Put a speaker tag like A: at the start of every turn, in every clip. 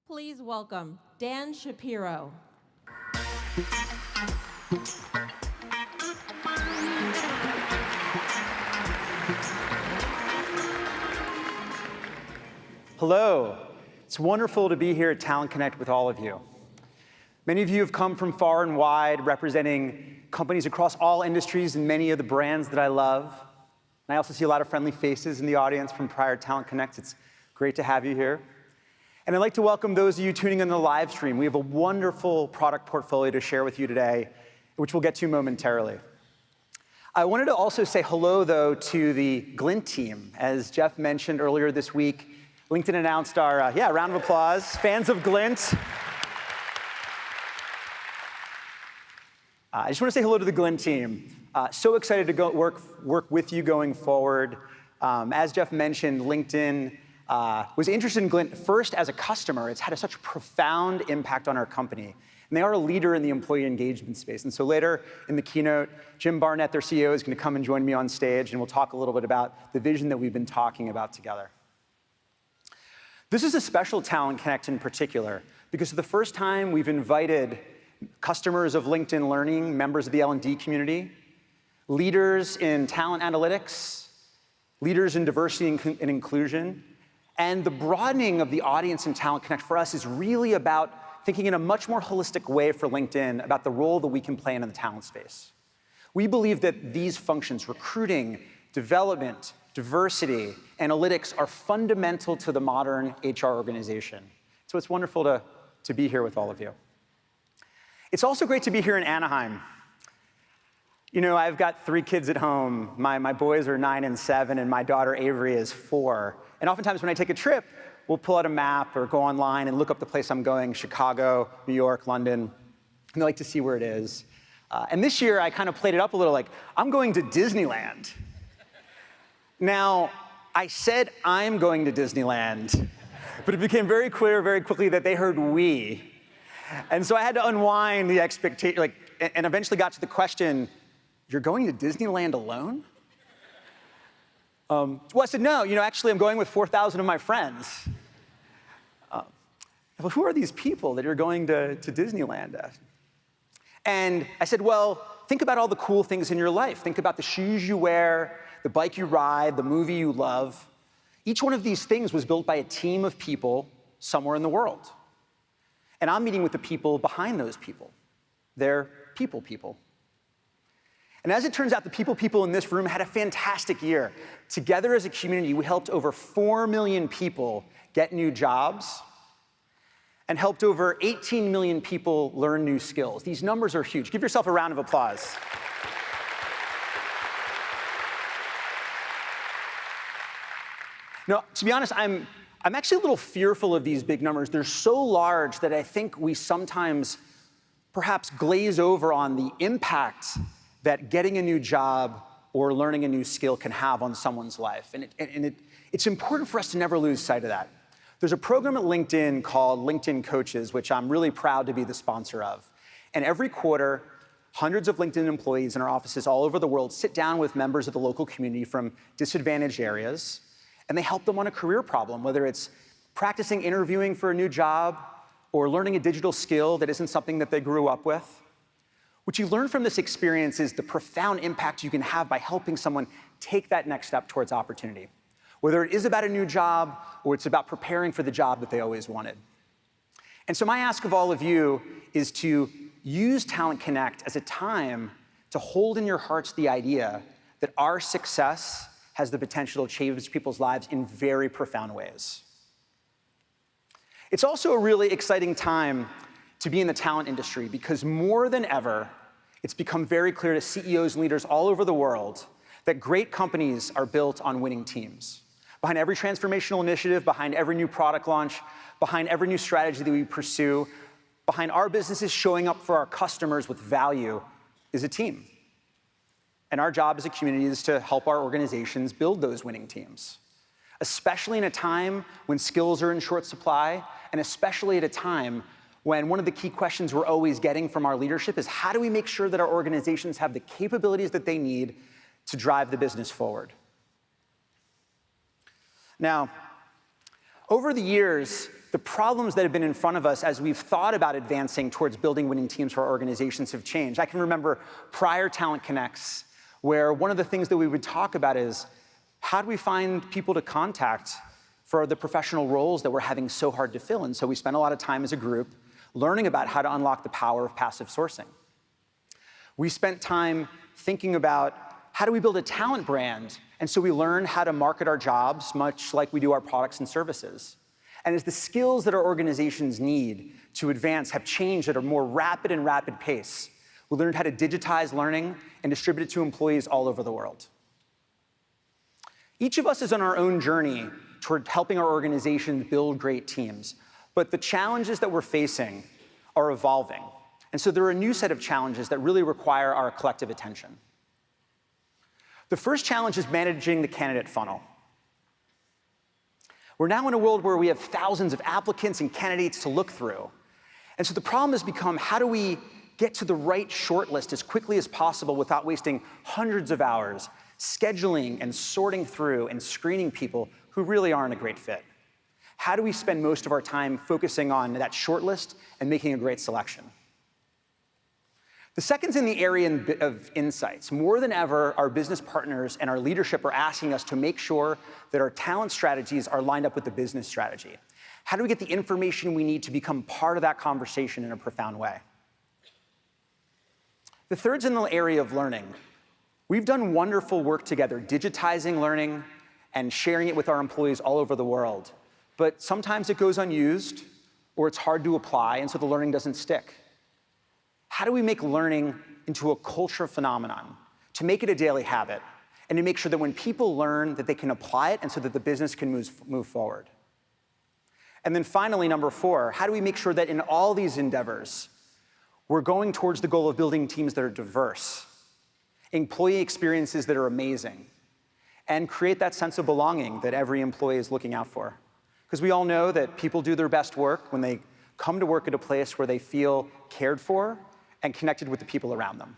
A: Please welcome Dan Shapero.
B: Hello. It's wonderful to be here at Talent Connect with all of you. Many of you have come from far and wide, representing companies across all industries and many of the brands that I love. And I also see a lot of friendly faces in the audience from prior Talent Connects. It's great to have you here. And I'd like to welcome those of you tuning in the live stream. We have a wonderful product portfolio to share with you today, which we'll get to momentarily. I wanted to also say hello, though, to the Glint team. As Jeff mentioned earlier this week, LinkedIn announced our, round of applause, fans of Glint. I just want to say hello to the Glint team. So excited to go work with you going forward. As Jeff mentioned, LinkedIn was interested in Glint first as a customer. It's had such a profound impact on our company. And they are a leader in the employee engagement space. And so later in the keynote, Jim Barnett, their CEO, is going to come and join me on stage, and we'll talk a little bit about the vision that we've been talking about together. This is a special Talent Connect in particular, because for the first time, we've invited customers of LinkedIn Learning, members of the L&D community, leaders in talent analytics, leaders in diversity and inclusion, and the broadening of the audience in Talent Connect for us is really about thinking in a much more holistic way for LinkedIn about the role that we can play in the talent space. We believe that these functions, recruiting, development, diversity, analytics, are fundamental to the modern HR organization. So it's wonderful to be here with all of you. It's also great to be here in Anaheim. You know, I've got 3 kids at home. My boys are 9 and 7, and my daughter Avery is 4. And oftentimes when I take a trip, we'll pull out a map or go online and look up the place I'm going, Chicago, New York, London, and they like to see where it is. And this year, I kind of played it up a little like, I'm going to Disneyland. Now, I said I'm going to Disneyland, but it became very clear very quickly that they heard we. And so I had to unwind the expectation, and eventually got to the question, you're going to Disneyland alone? Well, I said, no, actually I'm going with 4,000 of my friends. Well, who are these people that you're going to Disneyland at? And I said, well, think about all the cool things in your life. Think about the shoes you wear, the bike you ride, the movie you love. Each one of these things was built by a team of people somewhere in the world. And I'm meeting with the people behind those people. They're people. And as it turns out, the people in this room had a fantastic year. Together as a community, we helped over 4 million people get new jobs and helped over 18 million people learn new skills. These numbers are huge. Give yourself a round of applause. Now, to be honest, I'm actually a little fearful of these big numbers. They're so large that I think we sometimes perhaps glaze over on the impact that getting a new job or learning a new skill can have on someone's life. And it's important for us to never lose sight of that. There's a program at LinkedIn called LinkedIn Coaches, which I'm really proud to be the sponsor of. And every quarter, hundreds of LinkedIn employees in our offices all over the world sit down with members of the local community from disadvantaged areas, and they help them on a career problem, whether it's practicing interviewing for a new job or learning a digital skill that isn't something that they grew up with. What you learn from this experience is the profound impact you can have by helping someone take that next step towards opportunity, whether it is about a new job or it's about preparing for the job that they always wanted. And so my ask of all of you is to use Talent Connect as a time to hold in your hearts the idea that our success has the potential to change people's lives in very profound ways. It's also a really exciting time to be in the talent industry because more than ever, it's become very clear to CEOs and leaders all over the world that great companies are built on winning teams. Behind every transformational initiative, behind every new product launch, behind every new strategy that we pursue, behind our businesses showing up for our customers with value is a team. And our job as a community is to help our organizations build those winning teams, especially in a time when skills are in short supply, and especially at a time when one of the key questions we're always getting from our leadership is how do we make sure that our organizations have the capabilities that they need to drive the business forward? Now, over the years, the problems that have been in front of us as we've thought about advancing towards building winning teams for our organizations have changed. I can remember prior Talent Connects, where one of the things that we would talk about is, how do we find people to contact for the professional roles that we're having so hard to fill? And so we spent a lot of time as a group learning about how to unlock the power of passive sourcing. We spent time thinking about, how do we build a talent brand? And so we learned how to market our jobs, much like we do our products and services. And as the skills that our organizations need to advance have changed at a more rapid pace, we learned how to digitize learning and distribute it to employees all over the world. Each of us is on our own journey toward helping our organizations build great teams, but the challenges that we're facing are evolving. And so there are a new set of challenges that really require our collective attention. The first challenge is managing the candidate funnel. We're now in a world where we have thousands of applicants and candidates to look through. And so the problem has become, how do we get to the right shortlist as quickly as possible without wasting hundreds of hours scheduling and sorting through and screening people who really aren't a great fit? How do we spend most of our time focusing on that shortlist and making a great selection? The second's in the area of insights. More than ever, our business partners and our leadership are asking us to make sure that our talent strategies are lined up with the business strategy. How do we get the information we need to become part of that conversation in a profound way? The third's in the area of learning. We've done wonderful work together, digitizing learning and sharing it with our employees all over the world. But sometimes it goes unused, or it's hard to apply, and so the learning doesn't stick. How do we make learning into a culture phenomenon, to make it a daily habit, and to make sure that when people learn, that they can apply it, and so that the business can move forward? And then finally, number 4, how do we make sure that in all these endeavors, we're going towards the goal of building teams that are diverse, employee experiences that are amazing, and create that sense of belonging that every employee is looking out for? Because we all know that people do their best work when they come to work at a place where they feel cared for and connected with the people around them.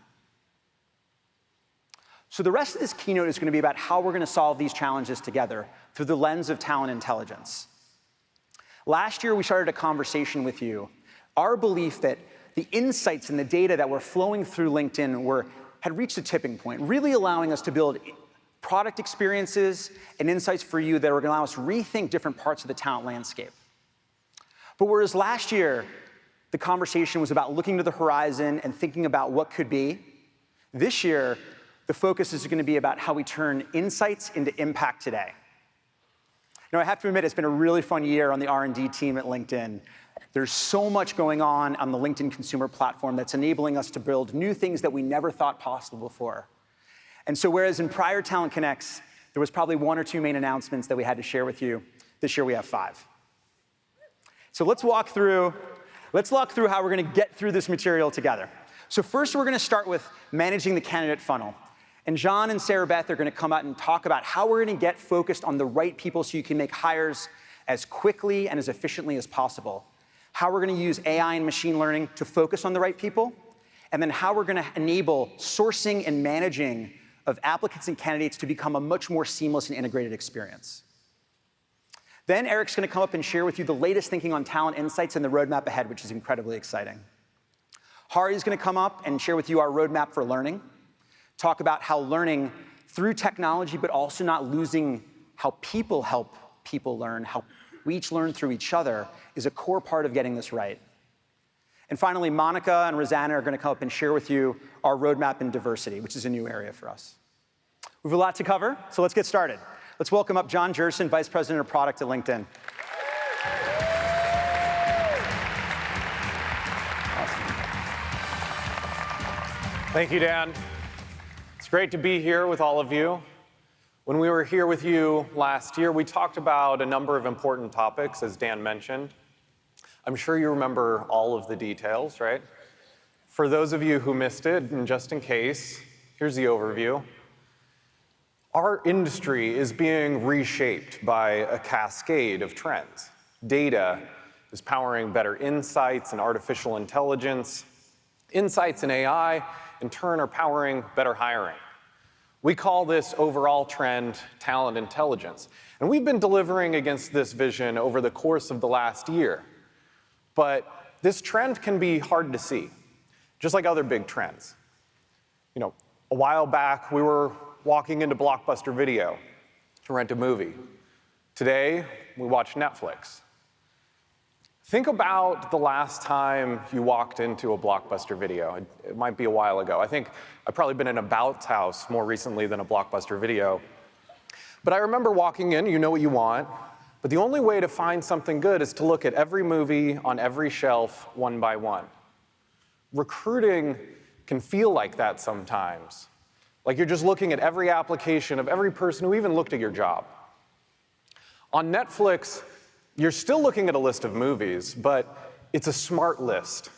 B: So the rest of this keynote is going to be about how we're going to solve these challenges together through the lens of talent intelligence. Last year, we started a conversation with you. Our belief that the insights and the data that were flowing through LinkedIn had reached a tipping point, really allowing us to build product experiences and insights for you that are going to allow us to rethink different parts of the talent landscape. But whereas last year, the conversation was about looking to the horizon and thinking about what could be, this year, the focus is going to be about how we turn insights into impact today. Now, I have to admit, it's been a really fun year on the R&D team at LinkedIn. There's so much going on the LinkedIn consumer platform that's enabling us to build new things that we never thought possible before. And so whereas in prior Talent Connects, there was probably 1 or 2 main announcements that we had to share with you, this year we have 5. So let's walk through how we're going to get through this material together. So first, we're going to start with managing the candidate funnel. And John and Sarah Beth are going to come out and talk about how we're going to get focused on the right people so you can make hires as quickly and as efficiently as possible. How we're going to use AI and machine learning to focus on the right people. And then how we're going to enable sourcing and managing of applicants and candidates to become a much more seamless and integrated experience. Then Eric's going to come up and share with you the latest thinking on talent insights and the roadmap ahead, which is incredibly exciting. Hari's going to come up and share with you our roadmap for learning, talk about how learning through technology, but also not losing how people help people learn, how we each learn through each other, is a core part of getting this right. And finally, Monica and Rosanna are going to come up and share with you our roadmap in diversity, which is a new area for us. We have a lot to cover, so let's get started. Let's welcome up John Jerson, Vice President of Product at LinkedIn.
C: Thank you, Dan. It's great to be here with all of you. When we were here with you last year, we talked about a number of important topics, as Dan mentioned. I'm sure you remember all of the details, right? For those of you who missed it, and just in case, here's the overview. Our industry is being reshaped by a cascade of trends. Data is powering better insights and artificial intelligence. Insights and AI, in turn, are powering better hiring. We call this overall trend talent intelligence. And we've been delivering against this vision over the course of the last year. But this trend can be hard to see, just like other big trends. A while back, we were walking into Blockbuster Video to rent a movie. Today, we watch Netflix. Think about the last time you walked into a Blockbuster Video. It might be a while ago. I think I've probably been in a Bouts house more recently than a Blockbuster Video. But I remember walking in, you know what you want, but the only way to find something good is to look at every movie on every shelf one by one. Recruiting can feel like that sometimes, like you're just looking at every application of every person who even looked at your job. On Netflix, you're still looking at a list of movies, but it's a smart list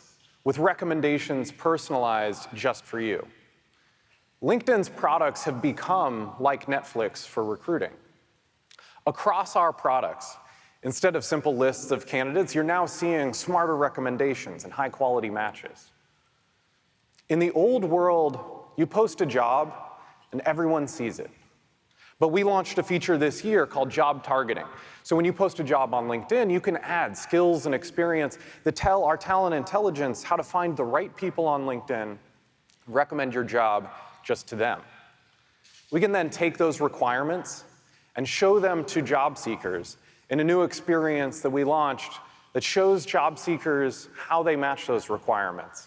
C: with recommendations personalized just for you. LinkedIn's products have become like Netflix for recruiting. Across our products, instead of simple lists of candidates, you're now seeing smarter recommendations and high-quality matches. In the old world, you post a job and everyone sees it. But we launched a feature this year called job targeting. So when you post a job on LinkedIn, you can add skills and experience that tell our talent intelligence how to find the right people on LinkedIn, recommend your job just to them. We can then take those requirements and show them to job seekers in a new experience that we launched that shows job seekers how they match those requirements.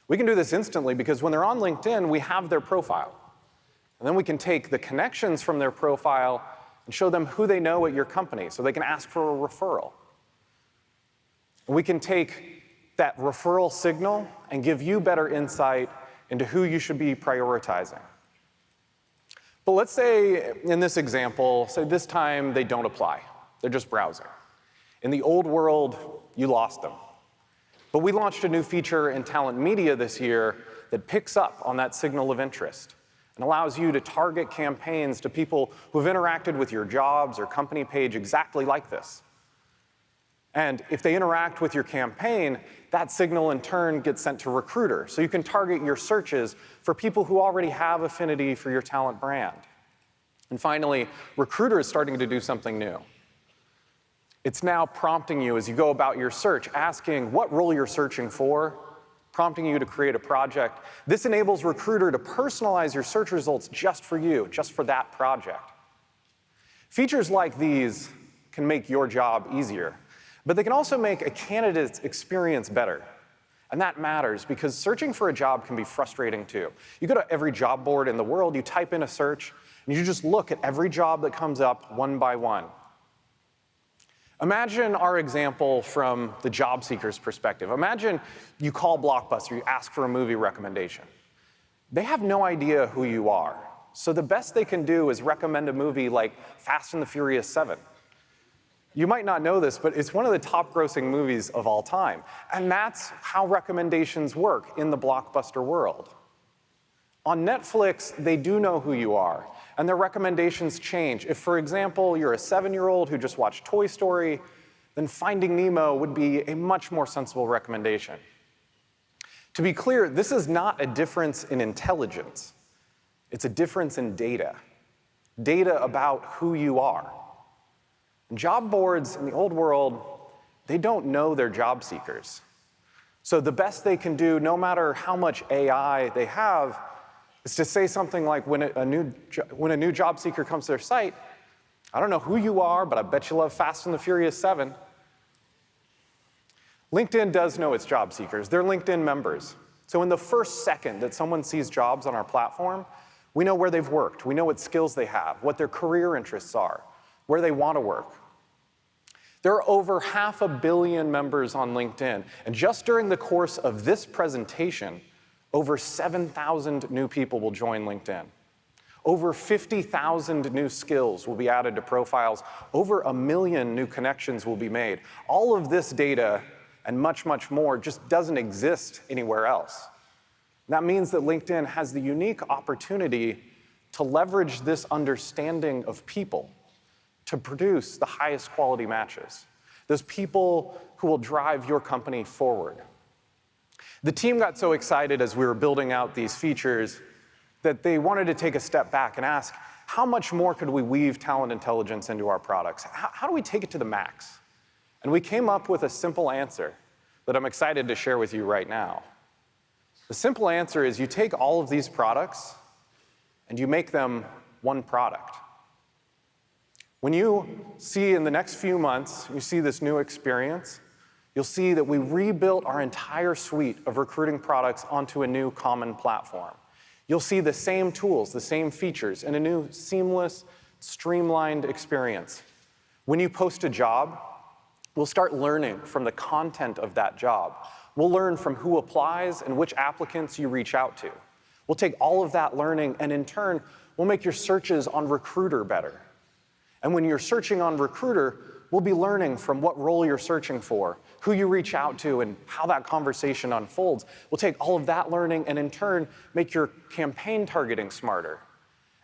C: We can do this instantly because when they're on LinkedIn, we have their profile. And then we can take the connections from their profile and show them who they know at your company so they can ask for a referral. And we can take that referral signal and give you better insight into who you should be prioritizing. But let's say, in this example, say this time they don't apply. They're just browsing. In the old world, you lost them. But we launched a new feature in Talent Media this year that picks up on that signal of interest and allows you to target campaigns to people who have interacted with your jobs or company page exactly like this. And if they interact with your campaign, that signal in turn gets sent to Recruiter, so you can target your searches for people who already have affinity for your talent brand. And finally, Recruiter is starting to do something new. It's now prompting you as you go about your search, asking what role you're searching for, prompting you to create a project. This enables Recruiter to personalize your search results just for you, just for that project. Features like these can make your job easier, but they can also make a candidate's experience better. And that matters because searching for a job can be frustrating too. You go to every job board in the world, you type in a search, and you just look at every job that comes up one by one. Imagine our example from the job seeker's perspective. Imagine you call Blockbuster, you ask for a movie recommendation. They have no idea who you are. So the best they can do is recommend a movie like Fast and the Furious 7. You might not know this, but it's one of the top grossing movies of all time. And that's how recommendations work in the Blockbuster world. On Netflix, they do know who you are, and their recommendations change. If, for example, you're a 7-year-old who just watched Toy Story, then Finding Nemo would be a much more sensible recommendation. To be clear, this is not a difference in intelligence. It's a difference in data. Data about who you are. Job boards in the old world, they don't know their job seekers. So the best they can do, no matter how much AI they have, is to say something like, when a new job seeker comes to their site, I don't know who you are, but I bet you love Fast and the Furious 7. LinkedIn does know its job seekers. They're LinkedIn members. So in the first second that someone sees jobs on our platform, we know where they've worked. We know what skills they have, what their career interests are, where they want to work. There are over 500 million members on LinkedIn, and just during the course of this presentation, over 7,000 new people will join LinkedIn. Over 50,000 new skills will be added to profiles. Over 1 million new connections will be made. All of this data and much, much more just doesn't exist anywhere else. That means that LinkedIn has the unique opportunity to leverage this understanding of people to produce the highest quality matches, those people who will drive your company forward. The team got so excited as we were building out these features that they wanted to take a step back and ask, how much more could we weave talent intelligence into our products? How do we take it to the max? And we came up with a simple answer that I'm excited to share with you right now. The simple answer is you take all of these products and you make them one product. When you see in the next few months, you see this new experience, you'll see that we rebuilt our entire suite of recruiting products onto a new common platform. You'll see the same tools, the same features, in a new seamless, streamlined experience. When you post a job, we'll start learning from the content of that job. We'll learn from who applies and which applicants you reach out to. We'll take all of that learning, and in turn, we'll make your searches on Recruiter better. And when you're searching on Recruiter, we'll be learning from what role you're searching for, who you reach out to, and how that conversation unfolds. We'll take all of that learning and in turn make your campaign targeting smarter.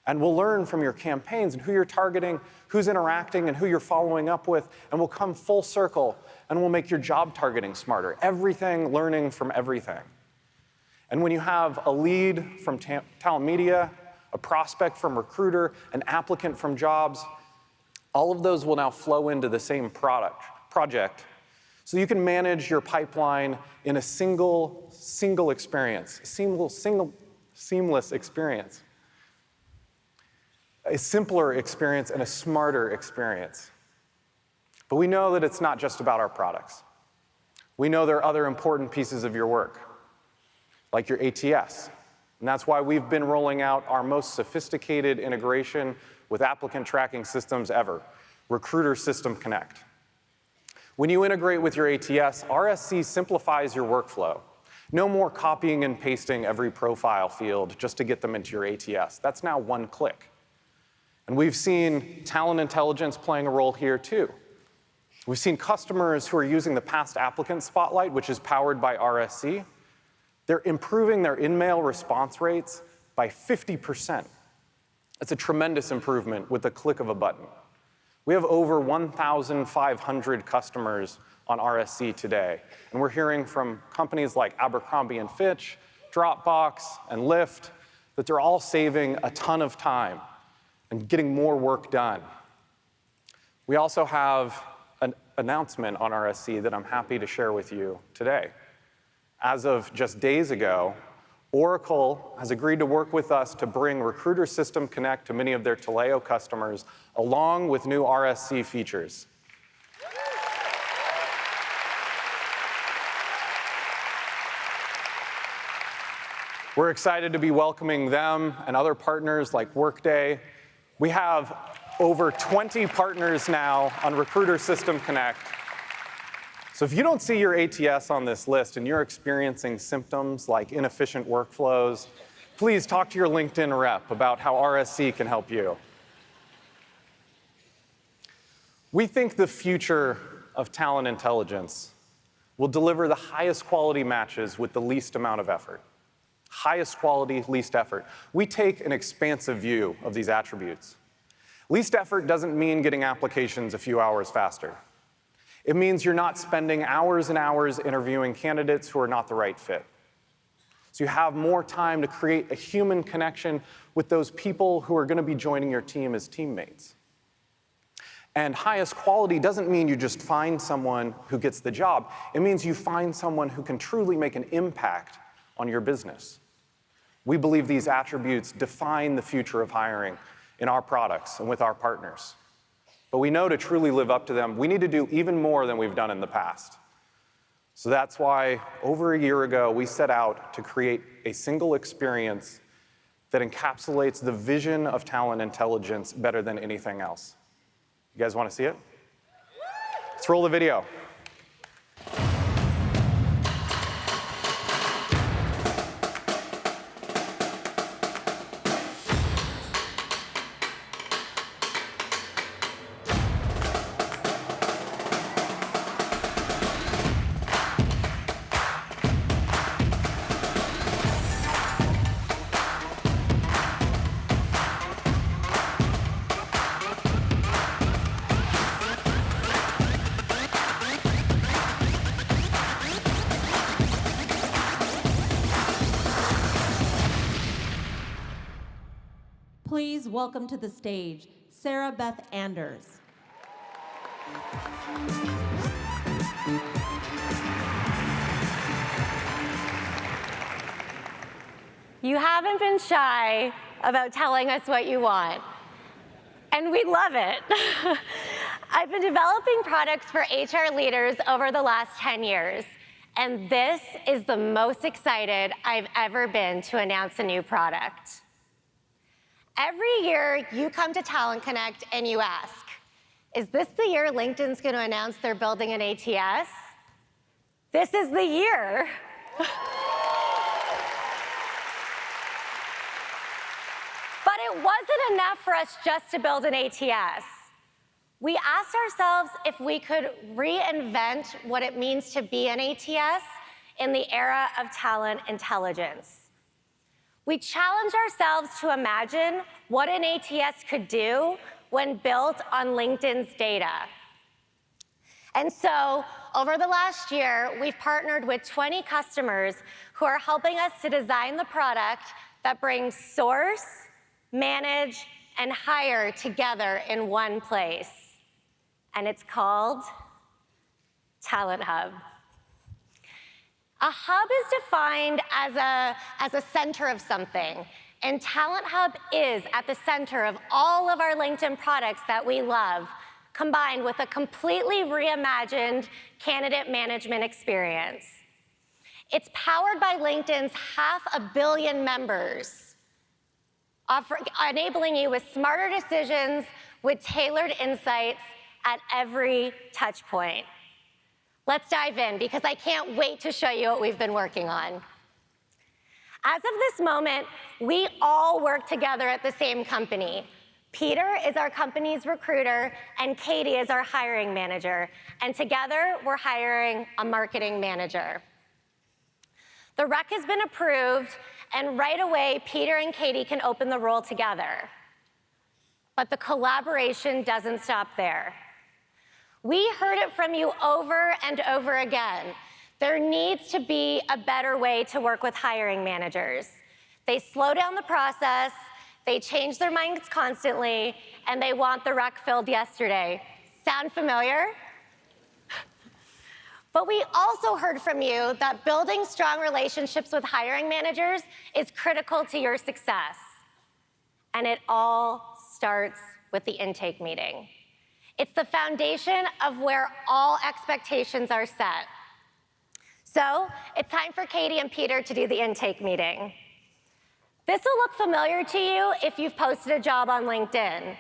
C: And we'll learn from your campaigns and who you're targeting, who's interacting, and who you're following up with, and we'll come full circle and we'll make your job targeting smarter. Everything learning from everything. And when you have a lead from Talent Media, a prospect from Recruiter, an applicant from Jobs, all of those will now flow into the same project. So you can manage your pipeline in a single experience, seamless experience. A simpler experience and a smarter experience. But we know that it's not just about our products. We know there are other important pieces of your work, like your ATS. And that's why we've been rolling out our most sophisticated integration with applicant tracking systems ever, Recruiter System Connect. When you integrate with your ATS, RSC simplifies your workflow. No more copying and pasting every profile field just to get them into your ATS. That's now one click. And we've seen talent intelligence playing a role here too. We've seen customers who are using the Past Applicant Spotlight, which is powered by RSC. They're improving their in-mail response rates by 50%. That's a tremendous improvement with the click of a button. We have over 1,500 customers on RSC today, and we're hearing from companies like Abercrombie & Fitch, Dropbox, and Lyft that they're all saving a ton of time and getting more work done. We also have an announcement on RSC that I'm happy to share with you today. As of just days ago, Oracle has agreed to work with us to bring Recruiter System Connect to many of their Taleo customers, along with new RSC features. We're excited to be welcoming them and other partners like Workday. We have over 20 partners now on Recruiter System Connect. So if you don't see your ATS on this list and you're experiencing symptoms like inefficient workflows, please talk to your LinkedIn rep about how RSC can help you. We think the future of talent intelligence will deliver the highest quality matches with the least amount of effort. Highest quality, least effort. We take an expansive view of these attributes. Least effort doesn't mean getting applications a few hours faster. It means you're not spending hours and hours interviewing candidates who are not the right fit. So you have more time to create a human connection with those people who are going to be joining your team as teammates. And highest quality doesn't mean you just find someone who gets the job. It means you find someone who can truly make an impact on your business. We believe these attributes define the future of hiring in our products and with our partners. But we know to truly live up to them, we need to do even more than we've done in the past. So that's why over a year ago, we set out to create a single experience that encapsulates the vision of talent intelligence better than anything else. You guys want to see it? Let's roll the video.
A: Please welcome to the stage Sarah Beth Anders.
D: You haven't been shy about telling us what you want, and we love it. I've been developing products for HR leaders over the last 10 years, and this is the most excited I've ever been to announce a new product. Every year, you come to Talent Connect and you ask, is this the year LinkedIn's going to announce they're building an ATS? This is the year. But it wasn't enough for us just to build an ATS. We asked ourselves if we could reinvent what it means to be an ATS in the era of talent intelligence. We challenged ourselves to imagine what an ATS could do when built on LinkedIn's data. And so, over the last year, we've partnered with 20 customers who are helping us to design the product that brings source, manage, and hire together in one place. And it's called Talent Hub. A hub is defined as a center of something, and Talent Hub is at the center of all of our LinkedIn products that we love, combined with a completely reimagined candidate management experience. It's powered by LinkedIn's 500 million members, enabling you with smarter decisions with tailored insights at every touch point. Let's dive in, because I can't wait to show you what we've been working on. As of this moment, we all work together at the same company. Peter is our company's recruiter, and Katie is our hiring manager. And together, we're hiring a marketing manager. The rec has been approved, and right away, Peter and Katie can open the role together. But the collaboration doesn't stop there. We heard it from you over and over again. There needs to be a better way to work with hiring managers. They slow down the process, they change their minds constantly, and they want the rec filled yesterday. Sound familiar? But we also heard from you that building strong relationships with hiring managers is critical to your success. And it all starts with the intake meeting. It's the foundation of where all expectations are set. So it's time for Katie and Peter to do the intake meeting. This will look familiar to you if you've posted a job on LinkedIn.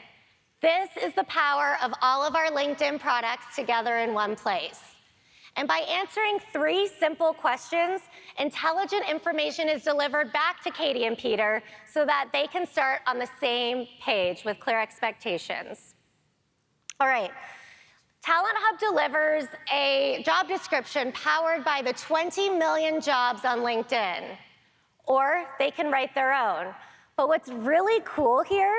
D: This is the power of all of our LinkedIn products together in one place. And by answering 3 simple questions, intelligent information is delivered back to Katie and Peter so that they can start on the same page with clear expectations. All right, Talent Hub delivers a job description powered by the 20 million jobs on LinkedIn, or they can write their own. But what's really cool here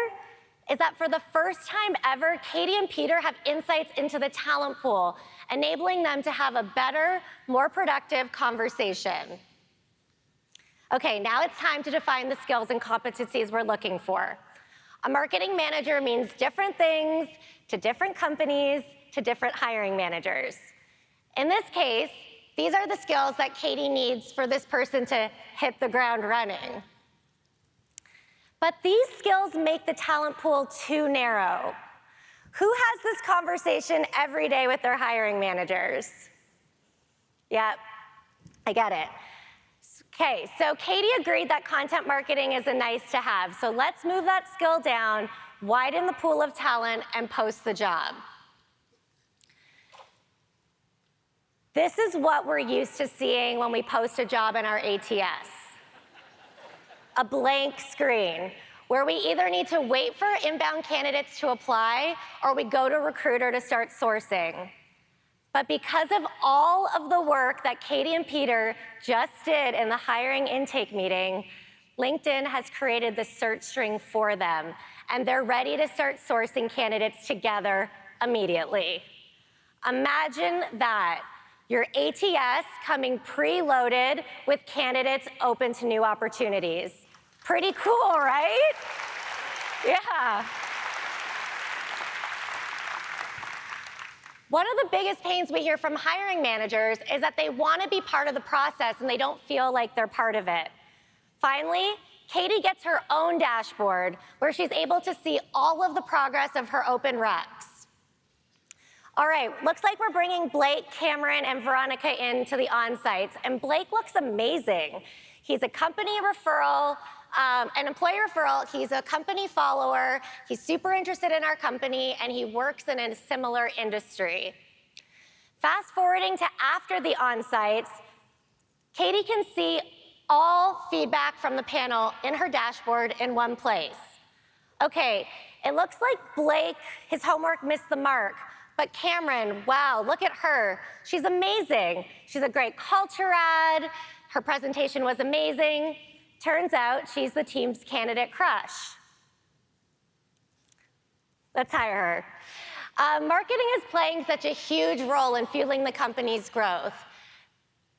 D: is that for the first time ever, Katie and Peter have insights into the talent pool, enabling them to have a better, more productive conversation. Okay, now it's time to define the skills and competencies we're looking for. A marketing manager means different things to different companies, to different hiring managers. In this case, these are the skills that Katie needs for this person to hit the ground running. But these skills make the talent pool too narrow. Who has this conversation every day with their hiring managers? Yep, I get it. Okay, so Katie agreed that content marketing is a nice to have. So let's move that skill down, widen the pool of talent, and post the job. This is what we're used to seeing when we post a job in our ATS. A blank screen, where we either need to wait for inbound candidates to apply, or we go to Recruiter to start sourcing. But because of all of the work that Katie and Peter just did in the hiring intake meeting, LinkedIn has created the search string for them, and they're ready to start sourcing candidates together immediately. Imagine that, your ATS coming preloaded with candidates open to new opportunities. Pretty cool, right? Yeah. One of the biggest pains we hear from hiring managers is that they want to be part of the process and they don't feel like they're part of it. Finally, Katie gets her own dashboard where she's able to see all of the progress of her open recs. All right, looks like we're bringing Blake, Cameron, and Veronica into the on-sites, and Blake looks amazing. He's a company referral, an employee referral. He's a company follower. He's super interested in our company, and he works in a similar industry. Fast forwarding to after the on-sites, Katie can see all feedback from the panel in her dashboard in one place. Okay, it looks like Blake, his homework missed the mark, but Cameron, wow, look at her. She's amazing. She's a great culture ad. Her presentation was amazing. Turns out she's the team's candidate crush. Let's hire her. Marketing is playing such a huge role in fueling the company's growth.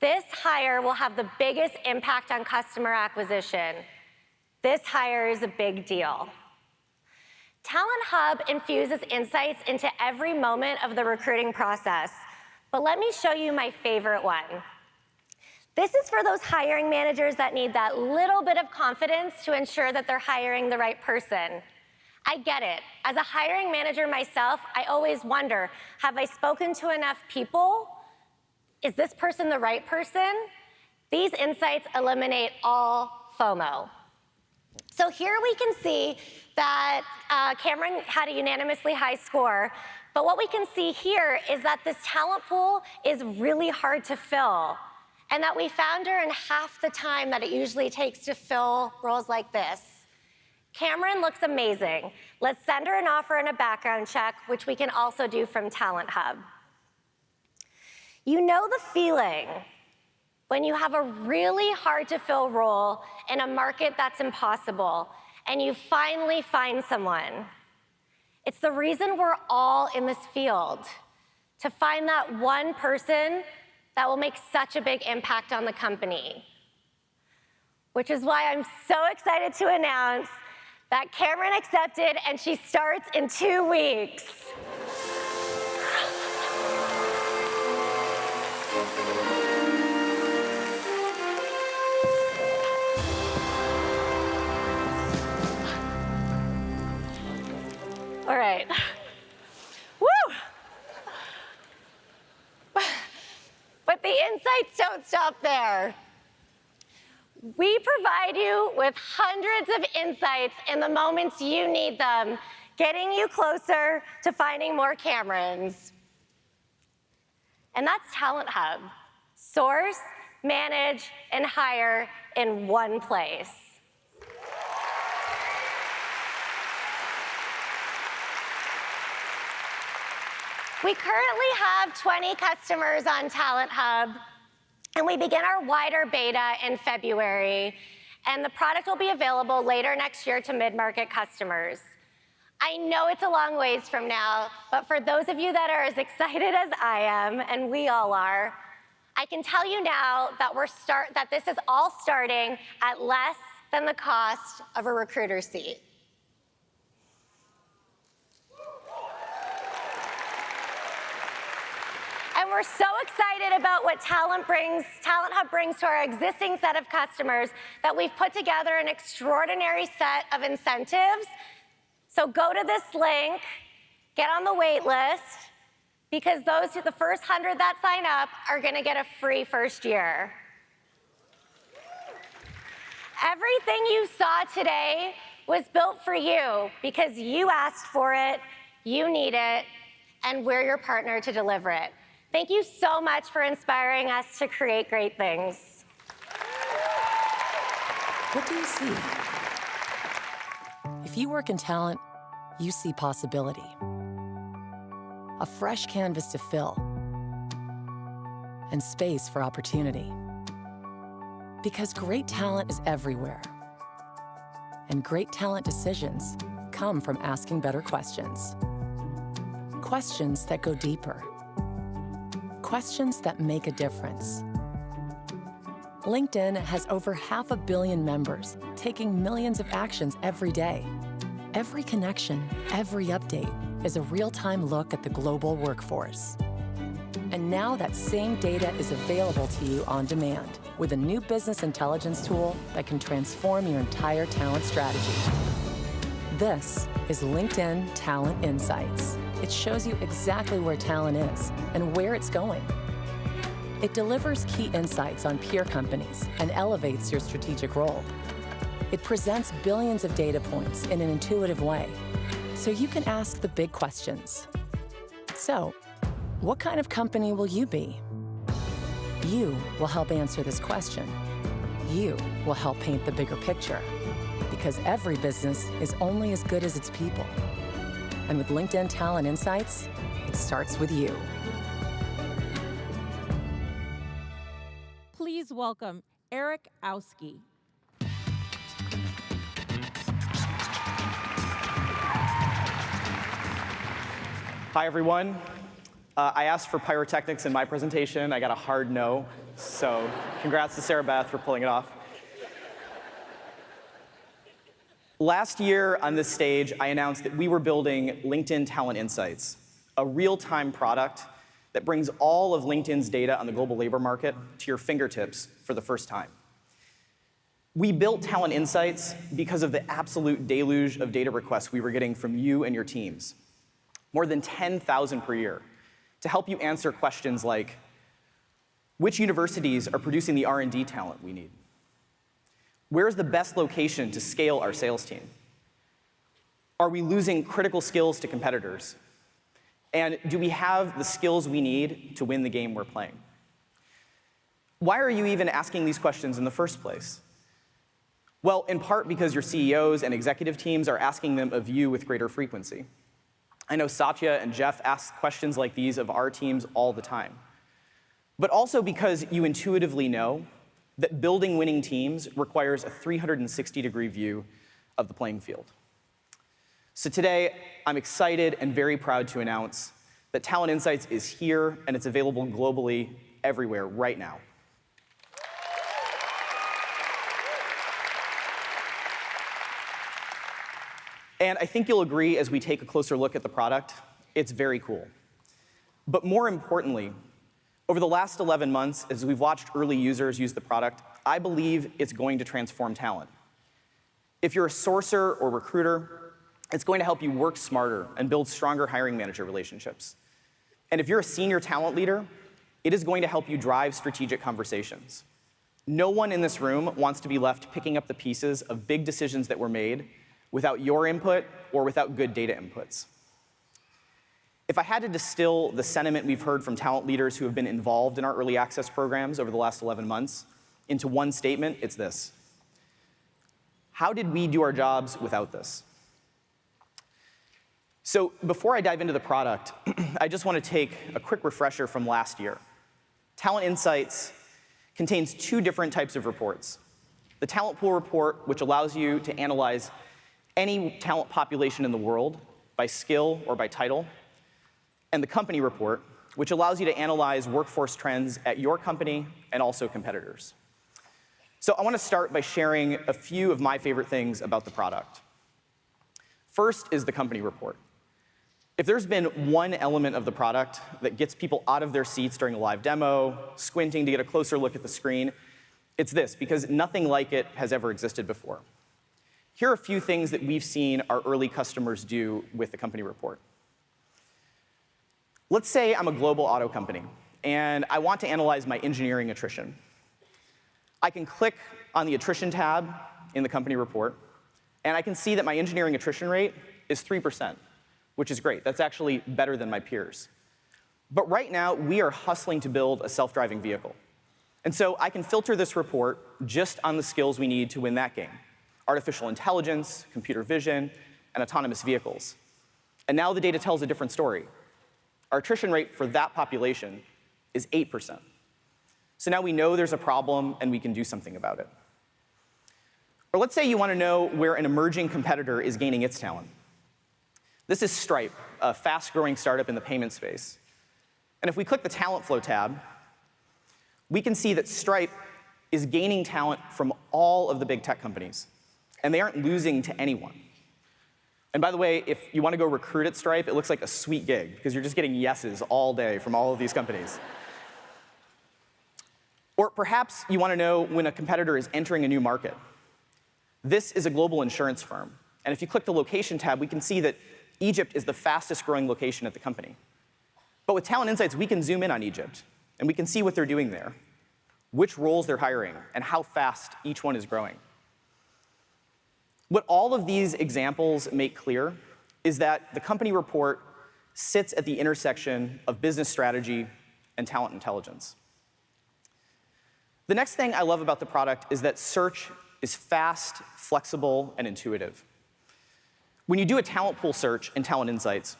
D: This hire will have the biggest impact on customer acquisition. This hire is a big deal. Talent Hub infuses insights into every moment of the recruiting process. But let me show you my favorite one. This is for those hiring managers that need that little bit of confidence to ensure that they're hiring the right person. I get it. As a hiring manager myself, I always wonder, have I spoken to enough people? Is this person the right person? These insights eliminate all FOMO. So here we can see that Cameron had a unanimously high score, but what we can see here is that this talent pool is really hard to fill, and that we found her in half the time that it usually takes to fill roles like this. Cameron looks amazing. Let's send her an offer and a background check, which we can also do from Talent Hub. You know the feeling when you have a really hard to fill role in a market that's impossible, and you finally find someone. It's the reason we're all in this field, to find that one person that will make such a big impact on the company. Which is why I'm so excited to announce that Cameron accepted and she starts in 2 weeks. All right. Woo! But the insights don't stop there. We provide you with hundreds of insights in the moments you need them, getting you closer to finding more Camerons. And that's Talent Hub. Source, manage, and hire in one place. We currently have 20 customers on Talent Hub, and we begin our wider beta in February, and the product will be available later next year to mid-market customers. I know it's a long ways from now, but for those of you that are as excited as I am, and we all are, I can tell you now that this is all starting at less than the cost of a recruiter seat. And we're so excited about what Talent Hub brings to our existing set of customers that we've put together an extraordinary set of incentives. So go to this link, get on the wait list, because the first 100 that sign up are gonna get a free first year. Everything you saw today was built for you because you asked for it, you need it, and we're your partner to deliver it. Thank you so much for inspiring us to create great things.
E: What do you see? If you work in talent, you see possibility. A fresh canvas to fill, and space for opportunity. Because great talent is everywhere. And great talent decisions come from asking better questions. Questions that go deeper. Questions that make a difference. LinkedIn has over 500 million members taking millions of actions every day. Every connection, every update is a real-time look at the global workforce. And now that same data is available to you on demand with a new business intelligence tool that can transform your entire talent strategy. This is LinkedIn Talent Insights. It shows you exactly where talent is and where it's going. It delivers key insights on peer companies and elevates your strategic role. It presents billions of data points in an intuitive way, so you can ask the big questions. So, what kind of company will you be? You will help answer this question. You will help paint the bigger picture, because every business is only as good as its people. And with LinkedIn Talent Insights, it starts with you.
A: Please welcome Eric Auski.
F: Hi, everyone. I asked for pyrotechnics in my presentation. I got a hard no, so congrats to Sarah Beth for pulling it off. Last year on this stage, I announced that we were building LinkedIn Talent Insights, a real-time product that brings all of LinkedIn's data on the global labor market to your fingertips for the first time. We built Talent Insights because of the absolute deluge of data requests we were getting from you and your teams, more than 10,000 per year, to help you answer questions like, which universities are producing the R&D talent we need? Where's the best location to scale our sales team? Are we losing critical skills to competitors? And do we have the skills we need to win the game we're playing? Why are you even asking these questions in the first place? Well, in part because your CEOs and executive teams are asking them of you with greater frequency. I know Satya and Jeff ask questions like these of our teams all the time. But also because you intuitively know that building winning teams requires a 360-degree view of the playing field. So today, I'm excited and very proud to announce that Talent Insights is here, and it's available globally everywhere right now. And I think you'll agree as we take a closer look at the product, it's very cool. But more importantly, over the last 11 months, as we've watched early users use the product, I believe it's going to transform talent. If you're a sourcer or recruiter, it's going to help you work smarter and build stronger hiring manager relationships. And if you're a senior talent leader, it is going to help you drive strategic conversations. No one in this room wants to be left picking up the pieces of big decisions that were made without your input or without good data inputs. If I had to distill the sentiment we've heard from talent leaders who have been involved in our early access programs over the last 11 months into one statement, it's this: how did we do our jobs without this? So before I dive into the product, I just want to take a quick refresher from last year. Talent Insights contains two different types of reports. The Talent Pool Report, which allows you to analyze any talent population in the world by skill or by title, and the Company Report, which allows you to analyze workforce trends at your company and also competitors. So I want to start by sharing a few of my favorite things about the product. First is the Company Report. If there's been one element of the product that gets people out of their seats during a live demo, squinting to get a closer look at the screen, it's this, because nothing like it has ever existed before. Here are a few things that we've seen our early customers do with the Company Report. Let's say I'm a global auto company, and I want to analyze my engineering attrition. I can click on the attrition tab in the Company Report, and I can see that my engineering attrition rate is 3%, which is great. That's actually better than my peers. But right now, we are hustling to build a self-driving vehicle. And so I can filter this report just on the skills we need to win that game: artificial intelligence, computer vision, and autonomous vehicles. And now the data tells a different story. Our attrition rate for that population is 8%. So now we know there's a problem and we can do something about it. Or let's say you want to know where an emerging competitor is gaining its talent. This is Stripe, a fast-growing startup in the payment space. And if we click the Talent Flow tab, we can see that Stripe is gaining talent from all of the big tech companies, and they aren't losing to anyone. And by the way, if you want to go recruit at Stripe, it looks like a sweet gig, because you're just getting yeses all day from all of these companies. Or perhaps you want to know when a competitor is entering a new market. This is a global insurance firm. And if you click the location tab, we can see that Egypt is the fastest growing location at the company. But with Talent Insights, we can zoom in on Egypt, and we can see what they're doing there, which roles they're hiring, and how fast each one is growing. What all of these examples make clear is that the company report sits at the intersection of business strategy and talent intelligence. The next thing I love about the product is that search is fast, flexible, and intuitive. When you do a talent pool search in Talent Insights,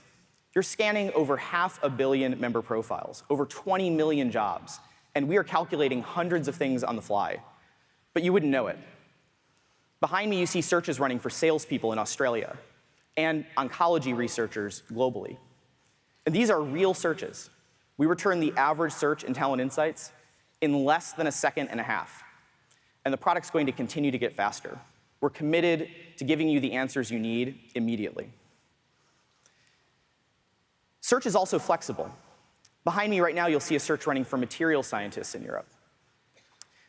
F: you're scanning over 500 million member profiles, over 20 million jobs, and we are calculating hundreds of things on the fly, but you wouldn't know it. Behind me, you see searches running for salespeople in Australia and oncology researchers globally. And these are real searches. We return the average search in Talent Insights in less than a second and a half. And the product's going to continue to get faster. We're committed to giving you the answers you need immediately. Search is also flexible. Behind me right now, you'll see a search running for material scientists in Europe.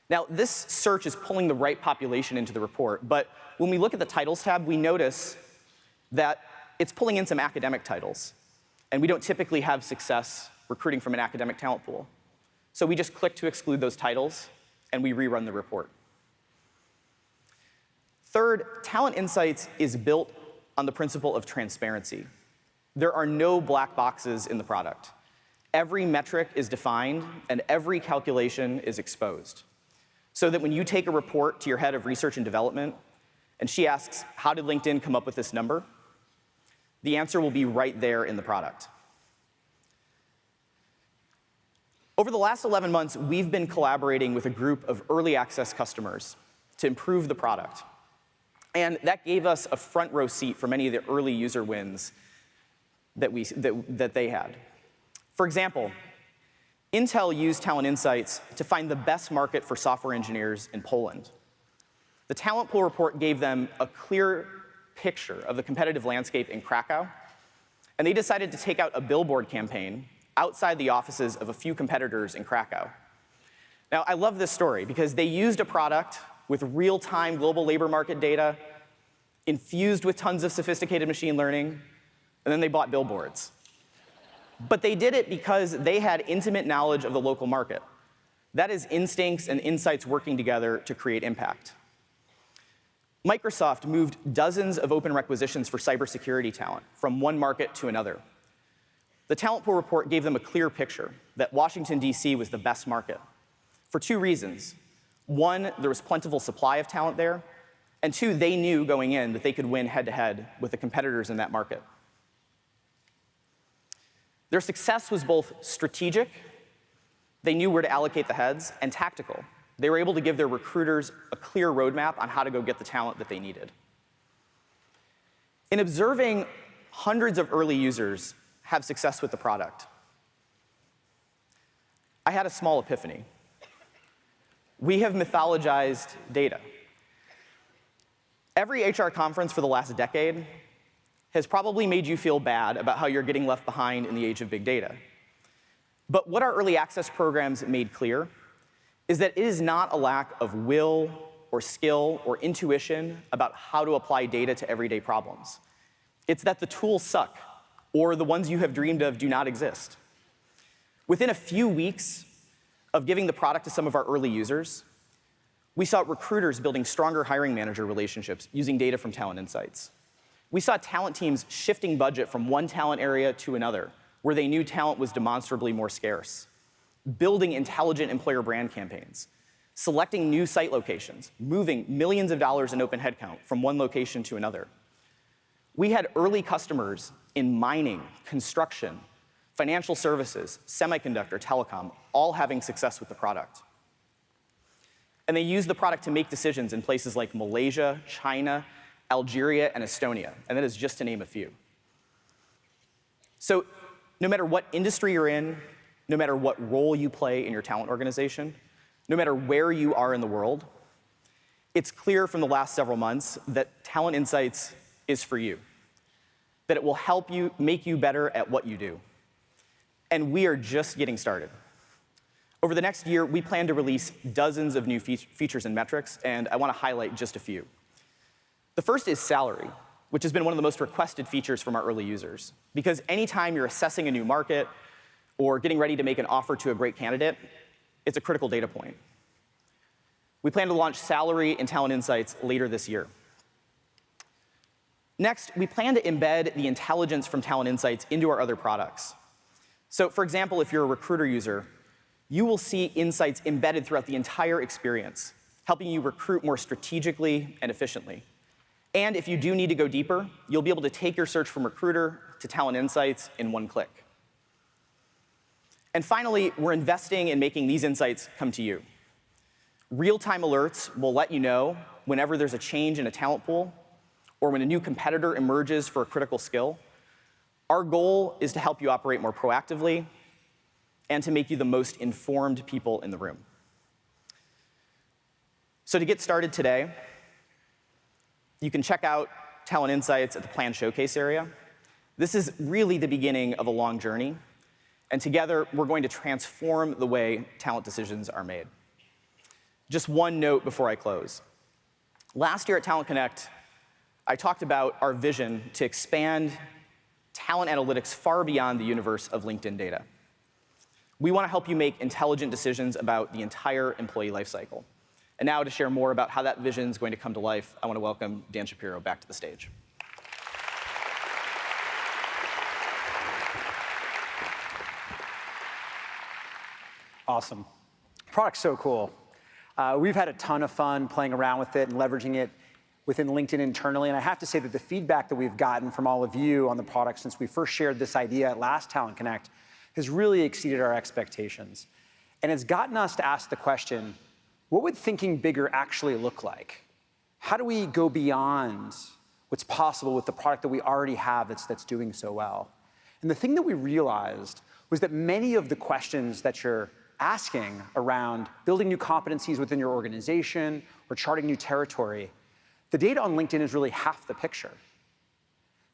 F: Now, this search is pulling the right population into the report, but when we look at the titles tab, we notice that it's pulling in some academic titles, and we don't typically have success recruiting from an academic talent pool. So we just click to exclude those titles, and we rerun the report. Third, Talent Insights is built on the principle of transparency. There are no black boxes in the product. Every metric is defined, and every calculation is exposed, so that when you take a report to your head of research and development, and she asks, how did LinkedIn come up with this number? The answer will be right there in the product. Over the last 11 months, we've been collaborating with a group of early access customers to improve the product. And that gave us a front row seat for many of the early user wins that they had. For example, Intel used Talent Insights to find the best market for software engineers in Poland. The talent pool report gave them a clear picture of the competitive landscape in Krakow, and they decided to take out a billboard campaign outside the offices of a few competitors in Krakow. Now, I love this story because they used a product with real-time global labor market data, infused with tons of sophisticated machine learning, and then they bought billboards. But they did it because they had intimate knowledge of the local market. That is instincts and insights working together to create impact. Microsoft moved dozens of open requisitions for cybersecurity talent from one market to another. The talent pool report gave them a clear picture that Washington, D.C. was the best market for two reasons. One, there was plentiful supply of talent there, and two, they knew going in that they could win head-to-head with the competitors in that market. Their success was both strategic, they knew where to allocate the heads, and tactical. They were able to give their recruiters a clear roadmap on how to go get the talent that they needed. In observing hundreds of early users have success with the product, I had a small epiphany. We have mythologized data. Every HR conference for the last decade has probably made you feel bad about how you're getting left behind in the age of big data. But what our early access programs made clear is that it is not a lack of will or skill or intuition about how to apply data to everyday problems. It's that the tools suck, or the ones you have dreamed of do not exist. Within a few weeks of giving the product to some of our early users, we saw recruiters building stronger hiring manager relationships using data from Talent Insights. We saw talent teams shifting budget from one talent area to another, where they knew talent was demonstrably more scarce, building intelligent employer brand campaigns, selecting new site locations, moving millions of dollars in open headcount from one location to another. We had early customers in mining, construction, financial services, semiconductor, telecom, all having success with the product. And they used the product to make decisions in places like Malaysia, China, Algeria, and Estonia, and that is just to name a few. So no matter what industry you're in, no matter what role you play in your talent organization, no matter where you are in the world, it's clear from the last several months that Talent Insights is for you. that it will help you make you better at what you do. And we are just getting started. Over the next year, we plan to release dozens of new features and metrics, and I want to highlight just a few. The first is salary, which has been one of the most requested features from our early users. Because anytime you're assessing a new market or getting ready to make an offer to a great candidate, it's a critical data point. We plan to launch salary and talent insights later this year. Next, we plan to embed the intelligence from talent insights into our other products. So, for example, if you're a recruiter user, you will see insights embedded throughout the entire experience, helping you recruit more strategically and efficiently. And if you do need to go deeper, you'll be able to take your search from recruiter to talent insights in one click. And finally, we're investing in making these insights come to you. Real-time alerts will let you know whenever there's a change in a talent pool or when a new competitor emerges for a critical skill. Our goal is to help you operate more proactively and to make you the most informed people in the room. So to get started today, you can check out Talent Insights at the Plan Showcase area. This is really the beginning of a long journey, and together we're going to transform the way talent decisions are made. Just one note before I close. Last year at Talent Connect, I talked about our vision to expand talent analytics far beyond the universe of LinkedIn data. We want to help you make intelligent decisions about the entire employee lifecycle. And now to share more about how that vision is going to come to life, I want to welcome Dan Shapero back to the stage.
B: Awesome. Product's so cool. We've had a ton of fun playing around with it and leveraging it within LinkedIn internally. And I have to say that the feedback that we've gotten from all of you on the product since we first shared this idea at last Talent Connect has really exceeded our expectations. And it's gotten us to ask the question, what would thinking bigger actually look like? How do we go beyond what's possible with the product that we already have that's doing so well? And the thing that we realized was that many of the questions that you're asking around building new competencies within your organization or charting new territory, the data on LinkedIn is really half the picture.